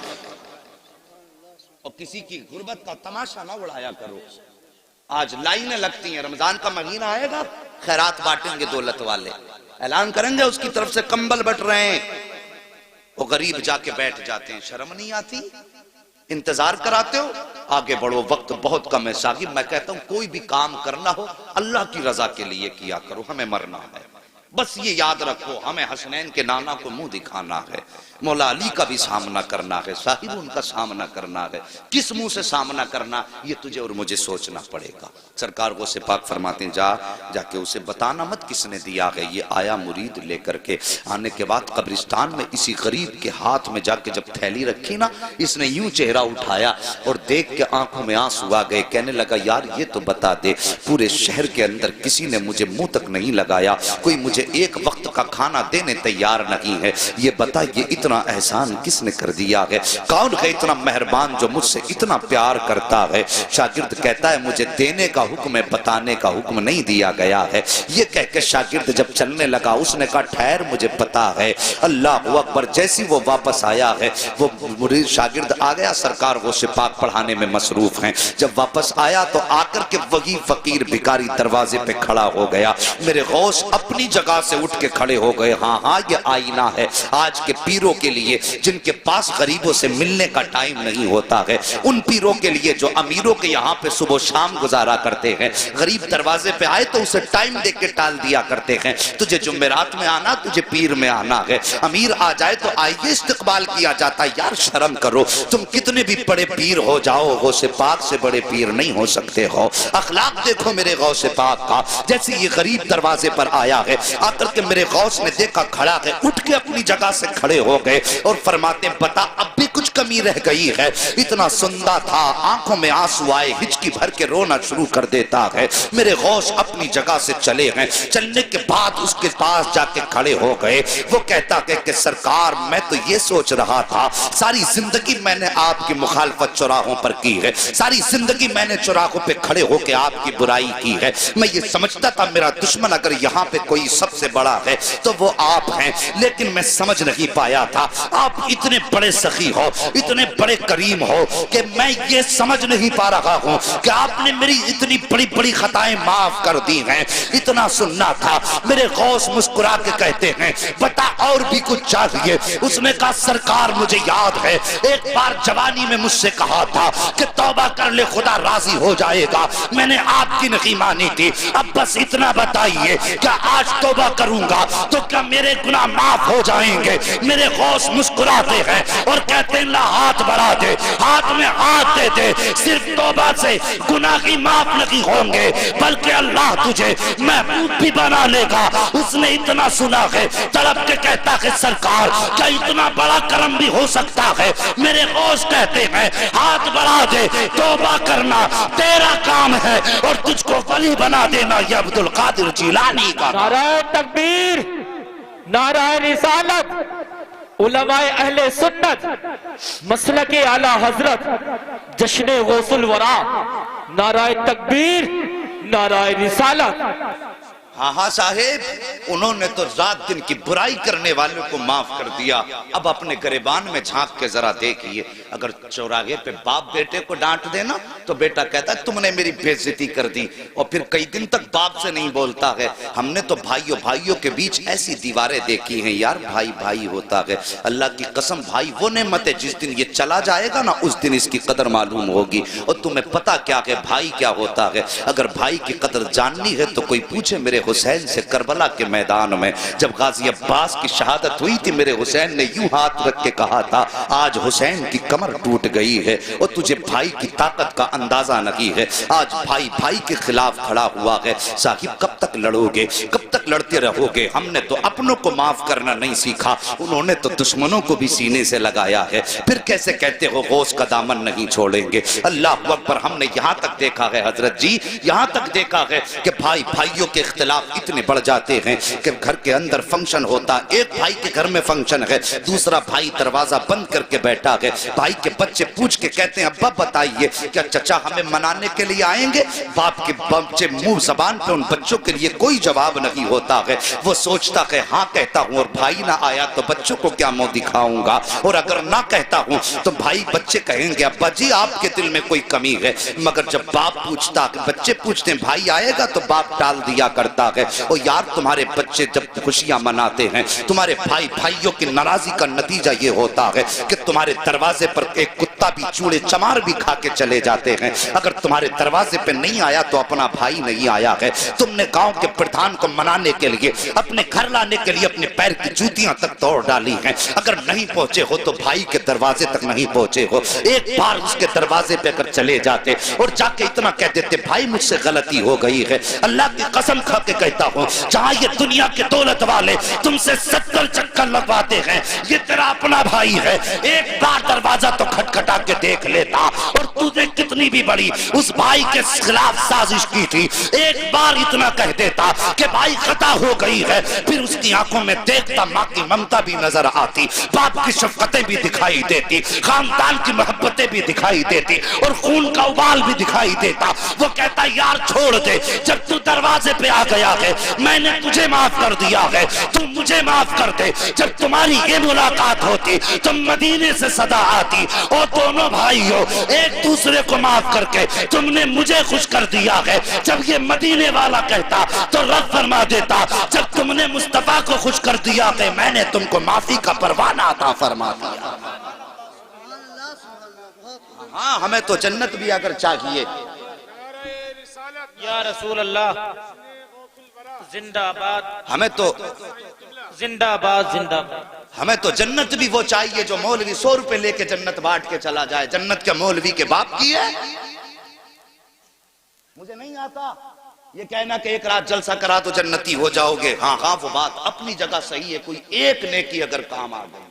और किसी की गुर्बत का तमाशा ना उड़ाया करो। आज लाइनें लगती हैं, रमजान का महीना आएगा, खैरात बांटेंगे दौलत वाले, ऐलान करेंगे उसकी तरफ से कंबल बट रहे हैं, वो गरीब जाके बैठ जाते हैं। शर्म नहीं आती? इंतजार कराते हो, आगे बढ़ो, वक्त बहुत कम है साहिब। मैं कहता हूं कोई भी काम करना हो अल्लाह की रजा के लिए किया करो, हमें मरना है, बस ये याद रखो, हमें हसनैन के नाना को मुंह दिखाना है, मौला अली का भी सामना करना है साहिब, उनका सामना करना है। किस मुंह से सामना करना, ये तुझे और मुझे सोचना पड़ेगा। सरकार को से पाक फरमाते हैं जाके उसे बताना मत किसने दिया है। ये आया मुरीद लेकर के, आने के बाद कब्रिस्तान में इसी गरीब के हाथ में जाके जब थैली रखी ना, इसने यूं चेहरा उठाया और देख के आंखों में आंसू आ गए। कहने लगा यार ये तो बता दे, पूरे शहर के अंदर किसी ने मुझे मुंह तक नहीं लगाया, कोई मुझे एक वक्त का खाना देने तैयार नहीं है, ये बता ये इतना एहसान किसने कर दिया है? कौन है इतना मेहरबान जो मुझसे इतना प्यार करता है? शागिर्द कहता है मुझे देने का हुक्म है, बताने का हुक्म नहीं दिया गया है। ये कह के शागिर्द जब चलने लगा, उसने कहा ठहर मुझे पता है। अल्लाह अकबर, जैसी वो वापस आया है, वो मुरीद शागिर्द आ गया, सरकार वो सिपाक पढ़ाने में मसरूफ हैं। जब वापस आया तो आकर के वही फकीर भिखारी दरवाजे पे खड़ा हो गया। मेरे गौस अपनी जगह से उठ के खड़े खड़े हो गए। हाँ हाँ, ये आईना है आज के पीरों के लिए जिनके पास गरीबों से मिलने का टाइम नहीं होता है, उन पीरों के लिए जो अमीरों के यहाँ पे सुबह शाम गुजारा करते हैं। गरीब दरवाजे पे आए तो उसे टाइम दे के टाल दिया करते हैं, तुझे जुम्मेरात में आना, तुझे पीर में आना है। अमीर आ जाए तो आइए इस्तकबाल किया जाता है। यार शर्म करो, तुम कितने भी बड़े पीर हो जाओ, गौसे पाक से बड़े पीर नहीं हो सकते हो। अखलाक देखो मेरे गौसे पाक का। जैसे ये गरीब दरवाजे पर आया है, आकर के मेरे गौस ने देखा खड़ा है, उठ के अपनी जगह से खड़े हो गए और फरमाते बता अब भी कुछ कमी रह गई है। इतना सुंदा था, आंखों में आंसू आए, हिचकी भर के रोना शुरू कर देता है। मेरे गौस अपनी जगह से चले हैं, चलने के बाद उसके पास जाके खड़े हो गए। वो कहता है कि सरकार मैं तो ये सोच रहा था, सारी जिंदगी मैंने आपकी मुखालफत चौराहों पर की है, सारी जिंदगी मैंने चौराहों पे खड़े होकर आपकी बुराई की है। मैं ये समझता था मेरा दुश्मन अगर यहाँ पे कोई सबसे बड़ा है तो वो आप हैं, लेकिन मैं समझ नहीं पाया था आप इतने बड़े सखी हो, इतने बड़े करीम हो कि मैं ये समझ नहीं पा रहा हूँ कि आपने मेरी इतनी बड़ी बड़ी खताएं माफ कर दी हैं। इतना सुनना था। मेरे गौस मुस्कुरा के कहते हैं बता और भी कुछ चाहिए। उसने कहा सरकार मुझे याद है एक बार जवानी में मुझसे कहा था कि तौबा कर ले खुदा राजी हो जाएगा, मैंने आपकी नहीं मानी थी। अब बस इतना बताइए क्या आज तौबा करूंगा तो क्या मेरे गुनाह माफ हो जाएंगे? मेरे गौस मुस्कुराते हैं और कहते हैं ला हाथ बढ़ा दे, हाथ में हाथ दे दे, सिर्फ तौबा से गुनाह की माफ नहीं होंगे बल्कि अल्लाह तुझे महबूब भी बना लेगा। उसने इतना सुना है, तड़प के कहता है सरकार क्या इतना बड़ा करम भी हो सकता है? मेरे गौस कहते हैं हाथ बढ़ा दे, तौबा करना तेरा काम है और तुझको वली बना देना ये अब्दुल कादिर जिलानी का। नाराए तकबीर, नाराए रिसालत, उलमाए अहले सुन्नत, मसलके आला हजरत, जश्ने गौसुल वरा, नाराए तकबीर, नाराए रिसालत। हाँ हाँ साहेब, उन्होंने तो रात दिन की बुराई करने वालों को माफ कर दिया। अब अपने गिरबान में झांक के जरा देखिए, अगर चौराहे पे बाप बेटे को डांट देना तो बेटा कहता है तुमने मेरी बेइज्जती कर दी, और फिर कई दिन तक बाप से नहीं बोलता है। हमने तो भाइयों भाइयों के बीच ऐसी दीवारें देखी हैं यार, भाई भाई होता है। अल्लाह की कसम भाई वो नेमत है, जिस दिन ये चला जाएगा ना उस दिन इसकी कदर मालूम होगी। और तुम्हें पता क्या है भाई क्या होता है? अगर भाई की कदर जाननी है तो कोई पूछे मेरे हुसैन से करबला के मैदान में जब गाजी अब्बास की शहादत हुई थी, मेरे हुसैन ने यूं हाथ रख के कहा था आज हुसैन की कमर टूट गई है और तुझे भाई की ताकत का अंदाजा नहीं है। आज भाई भाई के खिलाफ खड़ा हुआ है। साहिब कब तक लड़ोगे, कब तक लड़ते रहोगे? हमने तो अपनों को माफ करना नहीं सीखा, उन्होंने तो दुश्मनों को भी सीने से लगाया है। फिर कैसे कहते हो गौस का दामन नहीं छोड़ेंगे? अल्लाह अकबर। हमने यहाँ तक देखा है हजरत जी, यहाँ तक देखा है कि भाई भाइयों के इख्तिलाफ इतने बढ़ जाते हैं कि घर के अंदर फंक्शन होता, एक भाई के घर में फंक्शन है, दूसरा भाई दरवाजा बंद करके बैठा है। भाई के बच्चे पूछ के कहते हैं अब्बा बताइए क्या चचा हमें मनाने के लिए आएंगे? बाप के बच्चे मुंह जबान पे उन बच्चों के लिए कोई जवाब नहीं होता है। वो सोचता है हाँ कहता हूँ और भाई ना आया तो बच्चों को क्या मुंह दिखाऊंगा, और अगर ना कहता हूँ तो भाई बच्चे कहेंगे अब्बा जी आपके दिल में कोई कमी है। मगर जब बाप पूछता, बच्चे पूछते हैं भाई आएगा तो बाप टाल दिया करता है। और यार तुम्हारे बच्चे जब खुशियां मनाते हैं, तुम्हारे भाई भाइयों की नाराजगी का नतीजा ये होता है कि तुम्हारे दरवाजे पर एक कुत्ता भी चूड़े चमार भी खा के चले जाते हैं। अगर तुम्हारे दरवाजे पे नहीं आया तो अपना भाई नहीं आया है। तुमने गांव के प्रधान को मनाने के लिए, अपने घर लाने के लिए अपने पैर की जूतियां तक तोड़ डाली हैं। अगर नहीं पहुंचे हो तो भाई के दरवाजे तक नहीं पहुंचे हो, एक बार उसके दरवाजे पे अगर चले जाते और जाके इतना कह देते भाई मुझसे गलती हो गई है, अल्लाह की कसम खा के कहता हूँ जहां ये दुनिया के दौलत वाले तुमसे 70 चक्कर लगवाते हैं, ये तेरा अपना भाई है। एक बार दरवाजा तो खटखटा के देख लेता, और तुझे कितनी भी बड़ी उस भाई के खिलाफ साजिश की थी, एक बार इतना कह देता कि भाई खता हो गई है, फिर उसकी आंखों में देखता माँ की ममता भी नजर आती, बाप की शफकतें भी दिखाई देती, खानदान की मोहब्बतें भी दिखाई देती, और खून का उबाल भी दिखाई देता। वो कहता यार छोड़ दे, जब तू दरवाजे पे आ गया है मैंने तुझे माफ कर दिया है, तुम मुझे माफ कर दे। जब तुम्हारी ये मुलाकात होती तुम मदीने से सदा आती और दोनों भाइयों एक दूसरे को माफ करके तुमने मुझे खुश कर दिया है। जब ये मदीने वाला कहता तो रब फरमा देता, जब तुमने मुस्तफा को खुश कर दिया है मैंने तुमको माफी का परवाना अता फरमा दिया। हाँ, हमें तो जन्नत भी अगर चाहिए। या रसूल अल्लाह जिंदाबाद, हमें तो जिंदाबाद जिंदाबाद। हमें तो जन्नत भी वो चाहिए जो मौलवी 100 रुपए लेके जन्नत बांट के चला जाए। जन्नत क्या मौलवी के बाप की है? मुझे नहीं आता ये कहना कि एक रात जलसा करा तो जन्नती हो जाओगे। हाँ हाँ, वो बात अपनी जगह सही है। कोई एक नेकी अगर काम आ गई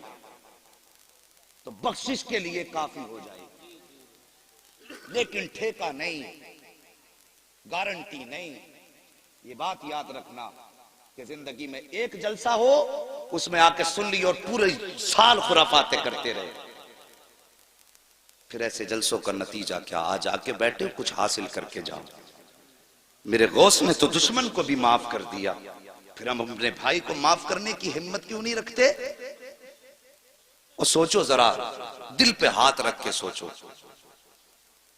तो बख्शिश के लिए काफी हो जाएगी, लेकिन ठेका नहीं, गारंटी नहीं। ये बात याद रखना कि जिंदगी में एक जलसा हो, उसमें आके सुन ली और पूरे साल खुराफाते करते रहे, फिर ऐसे जलसों का नतीजा क्या? आज आके बैठे कुछ हासिल करके जाओ। मेरे गौस ने तो दुश्मन को भी माफ कर दिया, फिर हम अपने भाई को माफ करने की हिम्मत क्यों नहीं रखते? और सोचो जरा, दिल पे हाथ रख के सोचो,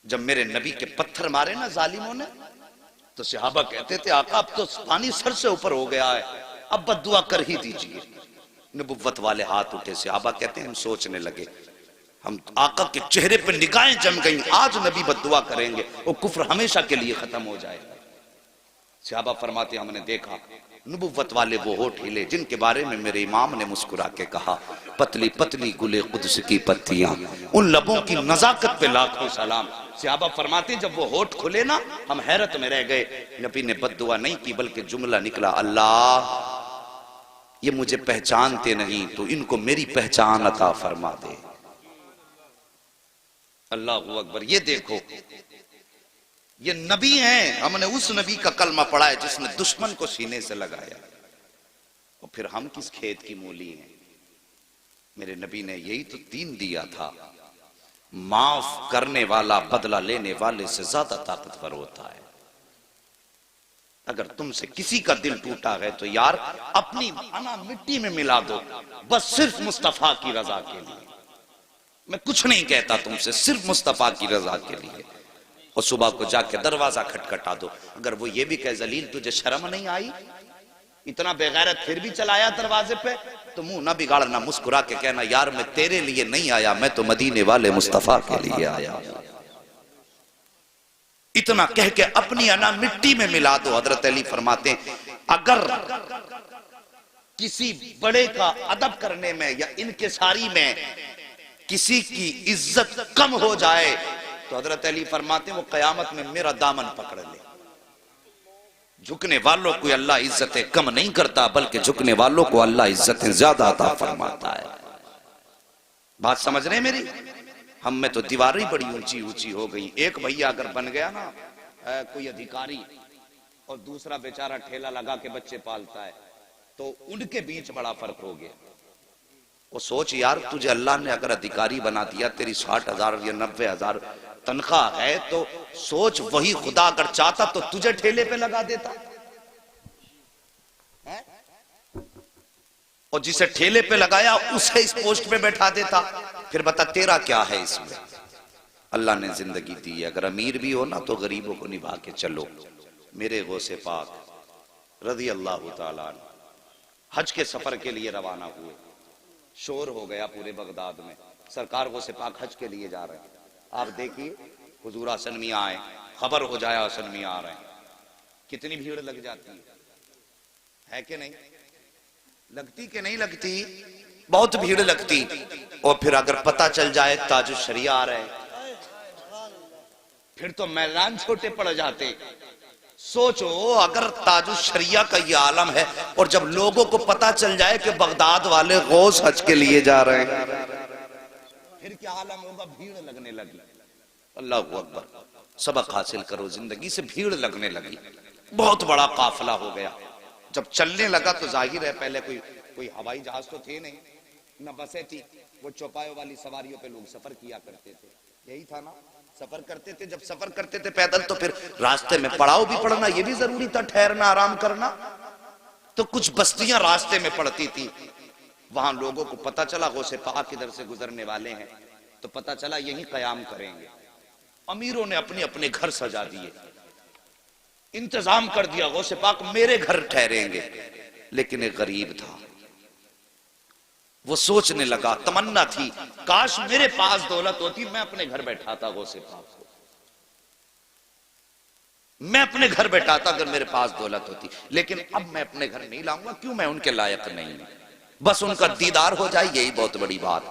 जब मेरे नबी के पत्थर मारे ना जालिमों ने, तो सहाबा कहते थे आका अब तो पानी सर से ऊपर हो गया है, अब बद्दुआ कर ही दीजिए। नबुव्वत वाले हाथ उठे। सहाबा कहते हैं हम सोचने लगे, हम आका के चेहरे पे निगाहें जम गई, आज नबी बद्दुआ करेंगे वो कुफ्र हमेशा के लिए खत्म हो जाएगा। सहाबा फरमाते हमने देखा नबुव्वत वाले वो होठ हिले जिनके बारे में मेरे इमाम ने मुस्कुरा के कहा, पतली पतली गुले कुद्स की पत्तियां, उन लबों की नजाकत पे लाखों सलाम। सहाबा फरमाते जब वो होठ खुले ना, हम हैरत में रह गए। नबी ने बद्दुआ नहीं की बल्कि जुमला निकला, अल्लाह ये मुझे पहचानते नहीं तो इनको मेरी पहचान अता फरमा दे। अल्लाह अकबर। ये देखो, ये नबी हैं, हमने उस नबी का कलमा पढ़ा है जिसने दुश्मन को सीने से लगाया, और फिर हम किस खेत की मूली हैं? मेरे नबी ने यही तो दीन दिया था, माफ करने वाला बदला लेने वाले से ज्यादा ताकतवर होता है। अगर तुमसे किसी का दिल टूटा है तो यार अपनी अना मिट्टी में मिला दो, बस सिर्फ मुस्तफा की रजा के लिए। मैं कुछ नहीं कहता तुमसे, सिर्फ मुस्तफा की रजा के लिए। और सुबह को जाके दरवाजा खटखटा दो। अगर वो ये भी कहे जलील तुझे शर्म नहीं आई, इतना बेगैरत फिर भी चलाया दरवाजे पे, तो मुंह ना बिगाड़ना, मुस्कुरा के कहना यार मैं तेरे लिए नहीं आया, मैं तो मदीने वाले मुस्तफा के लिए आया। इतना कह के अपनी अना मिट्टी में मिला दो। हजरत अली फरमाते हैं अगर किसी बड़े का अदब करने में या इनकिसारी में किसी की इज्जत कम हो जाए तो हजरत अली फरमाते हैं वो कयामत में मेरा दामन पकड़ ले। झुकने वालों को अल्लाह इज्जतें कम नहीं करता, बल्कि झुकने वालों को अल्लाह इज्जतें ज्यादा अता फरमाता है। बात समझ रहे मेरी? हम में तो दीवारें बड़ी ऊंची ऊंची हो गई। एक भैया अगर बन गया ना कोई अधिकारी, और दूसरा बेचारा ठेला लगा के बच्चे पालता है, तो उनके बीच बड़ा फर्क हो गया। वो सोच यार तुझे अल्लाह ने अगर अधिकारी बना दिया, तेरी 60,000 या 90,000 तनख्वाह है, तो सोच वही खुदा अगर चाहता तो तुझे ठेले पे लगा देता है? और जिसे ठेले पे लगाया उसे इस पोस्ट पे बैठा देता। फिर बता तेरा क्या है इसमें? अल्लाह ने जिंदगी दी, अगर अमीर भी हो ना तो गरीबों को निभा के चलो। मेरे गौसे पाक रज़ी अल्लाह ताला अन्हु हज के सफर के लिए रवाना हुए। शोर हो गया पूरे बगदाद में, सरकार गौसे पाक हज के लिए जा रहे हैं। आप देखिए हुजूर हसन मियां आए, खबर हो जाए हसन मियां आ रहे हैं, कितनी भीड़ लग जाती है कि नहीं लगती? कि नहीं लगती? बहुत भीड़ लगती। और फिर अगर पता चल जाए ताजुश शरिया आ रहे हैं, फिर तो मैदान छोटे पड़ जाते। सोचो अगर ताजुश शरिया का ये आलम है, और जब लोगों को पता चल जाए कि बगदाद वाले गौस हज के लिए जा रहे हैं, फिर क्या आलम होगा? भीड़ लगने लगी। अल्लाह अकबर। सबक हासिल करो जिंदगी से। भीड़ लगने लगी, बहुत बड़ा काफिला हो गया। जब चलने लगा तो जाहिर है पहले कोई हवाई जहाज तो थे नहीं, न बसें थी, वो चौपायों वाली सवारियों पे लोग सफर किया करते थे। यही था ना, सफर करते थे। जब सफर करते थे पैदल तो फिर रास्ते में पड़ाव भी पड़ना, ये भी जरूरी था, ठहरना आराम करना। तो कुछ बस्तियां रास्ते में पड़ती थी। वहां लोगों को पता चला गौसे पाक इधर से गुजरने वाले हैं, तो पता चला यही कयाम करेंगे। अमीरों ने अपने अपने घर सजा दिए, इंतजाम कर दिया गौसे पाक मेरे घर ठहरेंगे। लेकिन एक गरीब था, वो सोचने लगा, तमन्ना थी काश मेरे पास दौलत होती, मैं अपने घर बैठाता गौसे पाक को, मैं अपने घर बैठाता अगर मेरे पास दौलत होती। लेकिन अब मैं अपने घर नहीं लाऊंगा, क्यों, मैं उनके लायक नहीं, बस उनका दीदार हो जाए यही बहुत बड़ी बात।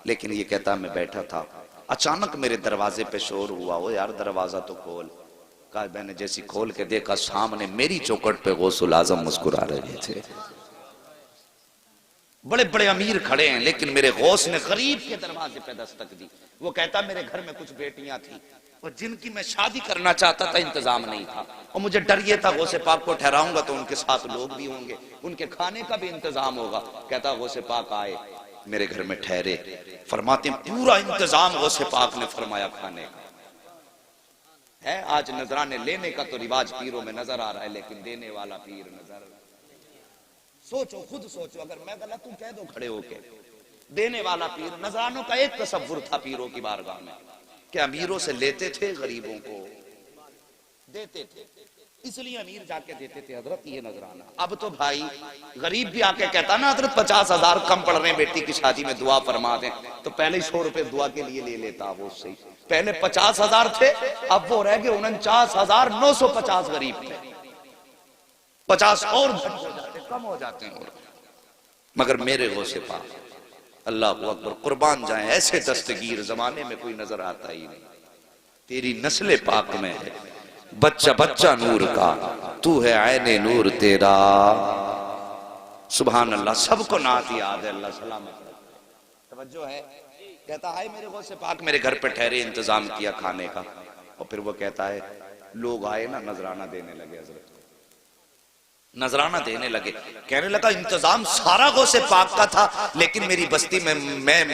लेकिन ये कहता मैं बैठा था, अचानक मेरे दरवाजे पे शोर हुआ, ओ यार दरवाजा तो खोल। कहा मैंने जैसी खोल के देखा, सामने मेरी चौखट पे गौसुल आजम मुस्कुरा रहे थे। बड़े बड़े अमीर खड़े हैं, लेकिन मेरे गौस ने गरीब के दरवाजे पे दस्तक दी। वो कहता मेरे घर में कुछ बेटियां थी और जिनकी मैं शादी करना चाहता था, इंतजाम नहीं था, और मुझे डर ये था गौसे पाक को ठहराऊंगा तो उनके साथ लोग भी होंगे, उनके खाने का भी इंतजाम होगा। कहता गौसे पाक आए, मेरे घर में ठहरे। फरमाते पूरा इंतजाम गौसे पाक ने फरमाया खाने का है। आज नजराने लेने का तो रिवाज पीरों में नजर आ रहा है, लेकिन देने वाला पीर नजर। सोचो, खुद सोचो, अगर मैं गलत हूं कह दो खड़े होके। देने वाला पीर, नजरानों का एक तसव्वुर था पीरों की बारगाह में कि अमीरों से लेते थे, गरीबों को देते थे, इसलिए अमीर जाके देते थे हजरत ये नजराना। अब तो भाई गरीब भी आके कहता ना हजरत 50,000 कम पड़ रहे हैं बेटी की शादी में, दुआ फरमा दें, तो पहले 100 रुपए दुआ के लिए ले लेता वो उससे। पहले 50,000 थे, अब वो रह गए 49,950 गरीब थे। 50 और घट हो जाते, कम हो जाते हैं और। मगर मेरे गौसे पाक, अल्लाह अकबर, कुर्बान जाए, ऐसे दस्तगीर जमाने में कोई नजर आता ही नहीं। तेरी नस्ले पाक में है, बच्चा बच्चा नूर का, तू है आईने नूर तेरा। सुभान अल्लाह, सबको नात याद है, अल्लाह सलामत रखे। तवज्जो है, कहता है मेरे गौसे पाक मेरे घर पे ठहरे, इंतजाम किया खाने का, और फिर वो कहता है लोग आए ना, नजराना देने लगे हजरत, नजराना देने लगे। कहने लगा इंतजाम सारा गौसे पाक का था, लेकिन मेरी बस्ती में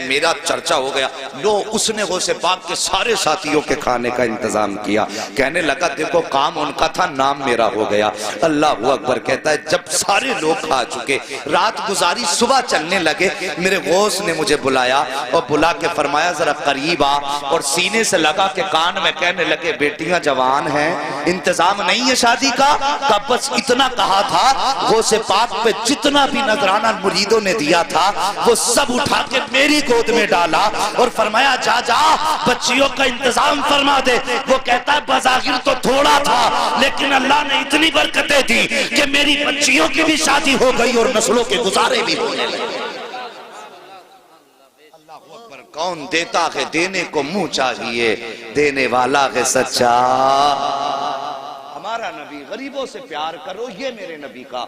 मेरा चर्चा हो गया, लो उसने गौसे पाक के सारे साथियों के खाने का इंतजाम किया। कहने लगा देखो काम उनका था, नाम मेरा हो गया। अल्लाह अकबर। कहता है जब सारे लोग खा चुके, रात गुजारी, सुबह चलने लगे, मेरे गौस ने मुझे बुलाया और बुला के फरमाया जरा करीब आ, और सीने से लगा के कान में कहने लगे बेटियां जवान हैं, इंतजाम नहीं है शादी का। तब बस इतना कहा था, गौसे पाक पे जितना भी नजराना मुरीदों ने दिया था वो सब उठा के मेरी गोद में डाला और फरमाया जा जा बच्चियों का इंतजाम फरमा दे। वो कहता है बज़ाहिर तो थोड़ा था, लेकिन अल्लाह ने इतनी बरकतें दी कि मेरी बच्चियों की भी शादी हो गई और नस्लों के गुजारे भी होने लगे। अल्लाह अकबर। कौन देता है देने को मुंह चाहिए, देने वाला है सच्चा। हमारा नबी, गरीबों से प्यार करो, ये मेरे नबी का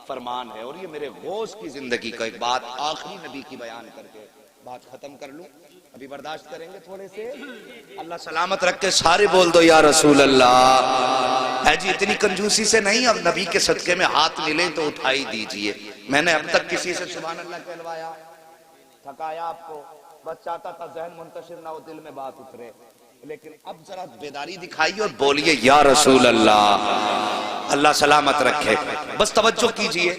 फरमान है, और ये मेरे गौस की जिंदगी का। एक बात आखिरी नबी की बयान करके बात खत्म कर लूं, अभी बर्दाश्त करेंगे थोड़े से। अल्लाह सलामत रख के सारे बोल दो या रसूल अल्लाह। है जी, इतनी कंजूसी से नहीं, अब नबी के सदके में हाथ मिले तो उठाई दीजिए। मैंने अब तक किसी से सुभान अल्लाह कहलवाया, थकाया आपको, बस चाहता था जहन मुंतशिर ना हो, दिल में बात उतरे, लेकिन अब जरा बेदारी दिखाइए और बोलिए या रसूल अल्लाह। अल्लाह सलामत रखे। बस तवज्जो कीजिए,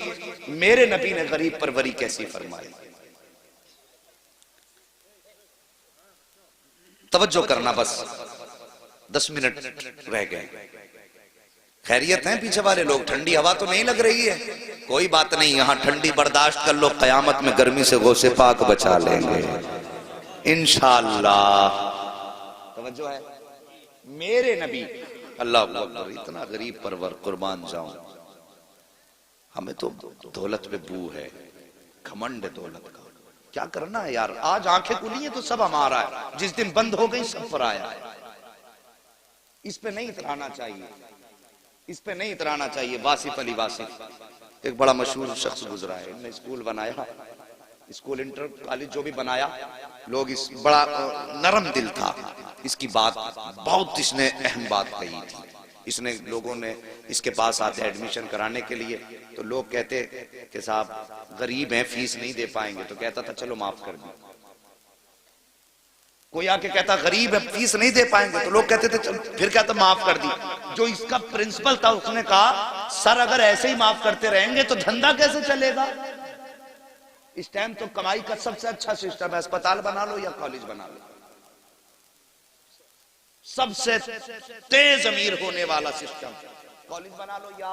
मेरे नबी ने गरीब परवरी कैसी फरमाई, तवज्जो करना। बस 10 मिनट रह गए। खैरियत है पीछे वाले लोग? ठंडी हवा तो नहीं लग रही है? कोई बात नहीं, यहां ठंडी बर्दाश्त कर लो, कयामत में गर्मी से गौसे पाक बचा लेंगे इंशाअल्लाह। तवज्जो है, मेरे नबी अल्लाह अकबर, इतना गरीब परवर, कुर्बान जाऊं। हमें तो दौलत पे बू है, घमंड है दौलत का, क्या करना है यार। आज आंखें खुली है तो सब हमारा है, जिस दिन बंद हो गई सब पराया है। इस पे नहीं इतराना चाहिए, इस पे नहीं इतराना चाहिए। वासिफ अली वासिफ एक बड़ा मशहूर शख्स गुजरा है, इन्होंने स्कूल बनाया, स्कूल इंटर कॉलेज जो भी बनाया, लोग इस बड़ा नरम दिल था, इसकी बात बहुत, इसने अहम बात कही थी। इसने लोगों ने इसके पास आते एडमिशन कराने के लिए, तो लोग कहते कि साहब गरीब हैं, फीस नहीं दे पाएंगे, तो कहता था चलो माफ कर दी। कोई आके कहता गरीब है, फीस नहीं दे पाएंगे, तो लोग कहते थे चलो, फिर कहता माफ कर दी। जो इसका प्रिंसिपल था उसने कहा सर अगर ऐसे ही माफ करते रहेंगे तो धंधा कैसे चलेगा। इस टाइम तो कमाई का सबसे अच्छा सिस्टम है, अस्पताल बना लो या कॉलेज बना लो। सबसे तेज अमीर होने वाला सिस्टम। कॉलेज बना लो या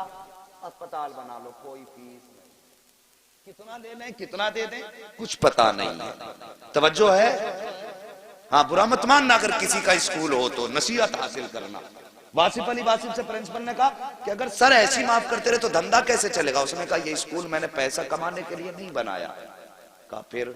अस्पताल बना लो, कोई फीस नहीं, कितना ले लें कितना दे दें कुछ पता नहीं है। तवज्जो है? हाँ, बुरा मत मानना अगर किसी का स्कूल हो तो नसीहत हासिल करना। वासिफ अली वासिफ से प्रिंसिपल ने कहा कि अगर सर ऐसी माफ करते रहे तो धंधा कैसे चलेगा? उसने कहा ये स्कूल मैंने पैसा कमाने के लिए नहीं बनाया। कहा फिर?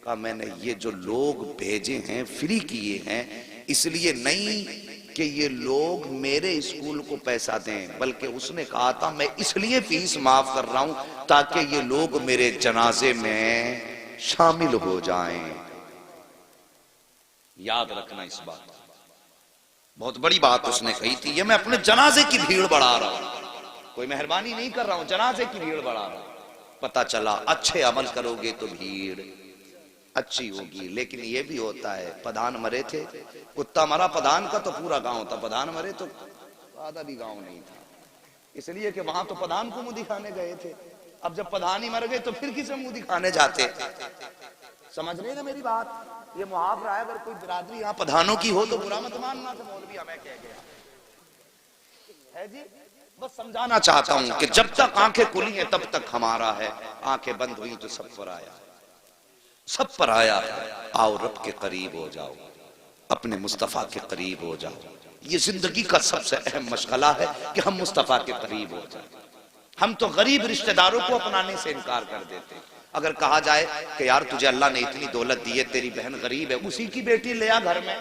कहा मैंने ये जो लोग भेजे हैं फ्री किए हैं इसलिए नहीं कि ये लोग मेरे स्कूल को पैसा दें, बल्कि उसने कहा था मैं इसलिए फीस माफ कर रहा हूं ताकि ये लोग मेरे जनाजे में शामिल हो जाएं। याद रखना इस बात, बहुत बड़ी बात उसने कही थी। ये मैं अपने जनाजे की भीड़ बढ़ा रहा हूं, कोई मेहरबानी नहीं कर रहा हूं, जनाजे की भीड़ बढ़ा रहा हूं। पता चला अच्छे अमल करोगे तो भीड़ अच्छी होगी। लेकिन ये भी होता है, प्रधान मरे थे, कुत्ता मरा प्रधान का तो पूरा गांव था, प्रधान मरे तो आधा भी गांव नहीं था, इसलिए कि वहां तो प्रधान को मुंह दिखाने गए थे। अब जब प्रधान ही मर गए तो फिर किसे मुंह दिखाने जाते? समझ रहे ना मेरी बात? ये मुहावरा है, अगर कोई बिरादरी यहाँ प्रधानों की हो तो बुरा मत मानना कि मौलवी हमें कह गया है जी। बस समझाना चाहता हूं कि जब तक आंखें खुली हैं तब तक हमारा है, आंखें बंद हुई तो सब पर आया, सब पर आया। आओ रब के करीब हो जाओ, अपने मुस्तफा के करीब हो जाओ। ये जिंदगी का सबसे अहम मशगला है कि हम मुस्तफा के करीब हो जाए। हम तो गरीब रिश्तेदारों को अपनाने से इनकार कर देते। अगर कहा जाए कि यार तुझे अल्लाह ने इतनी दौलत दी है, तेरी बहन गरीब है, उसी की बेटी ले आ घर में,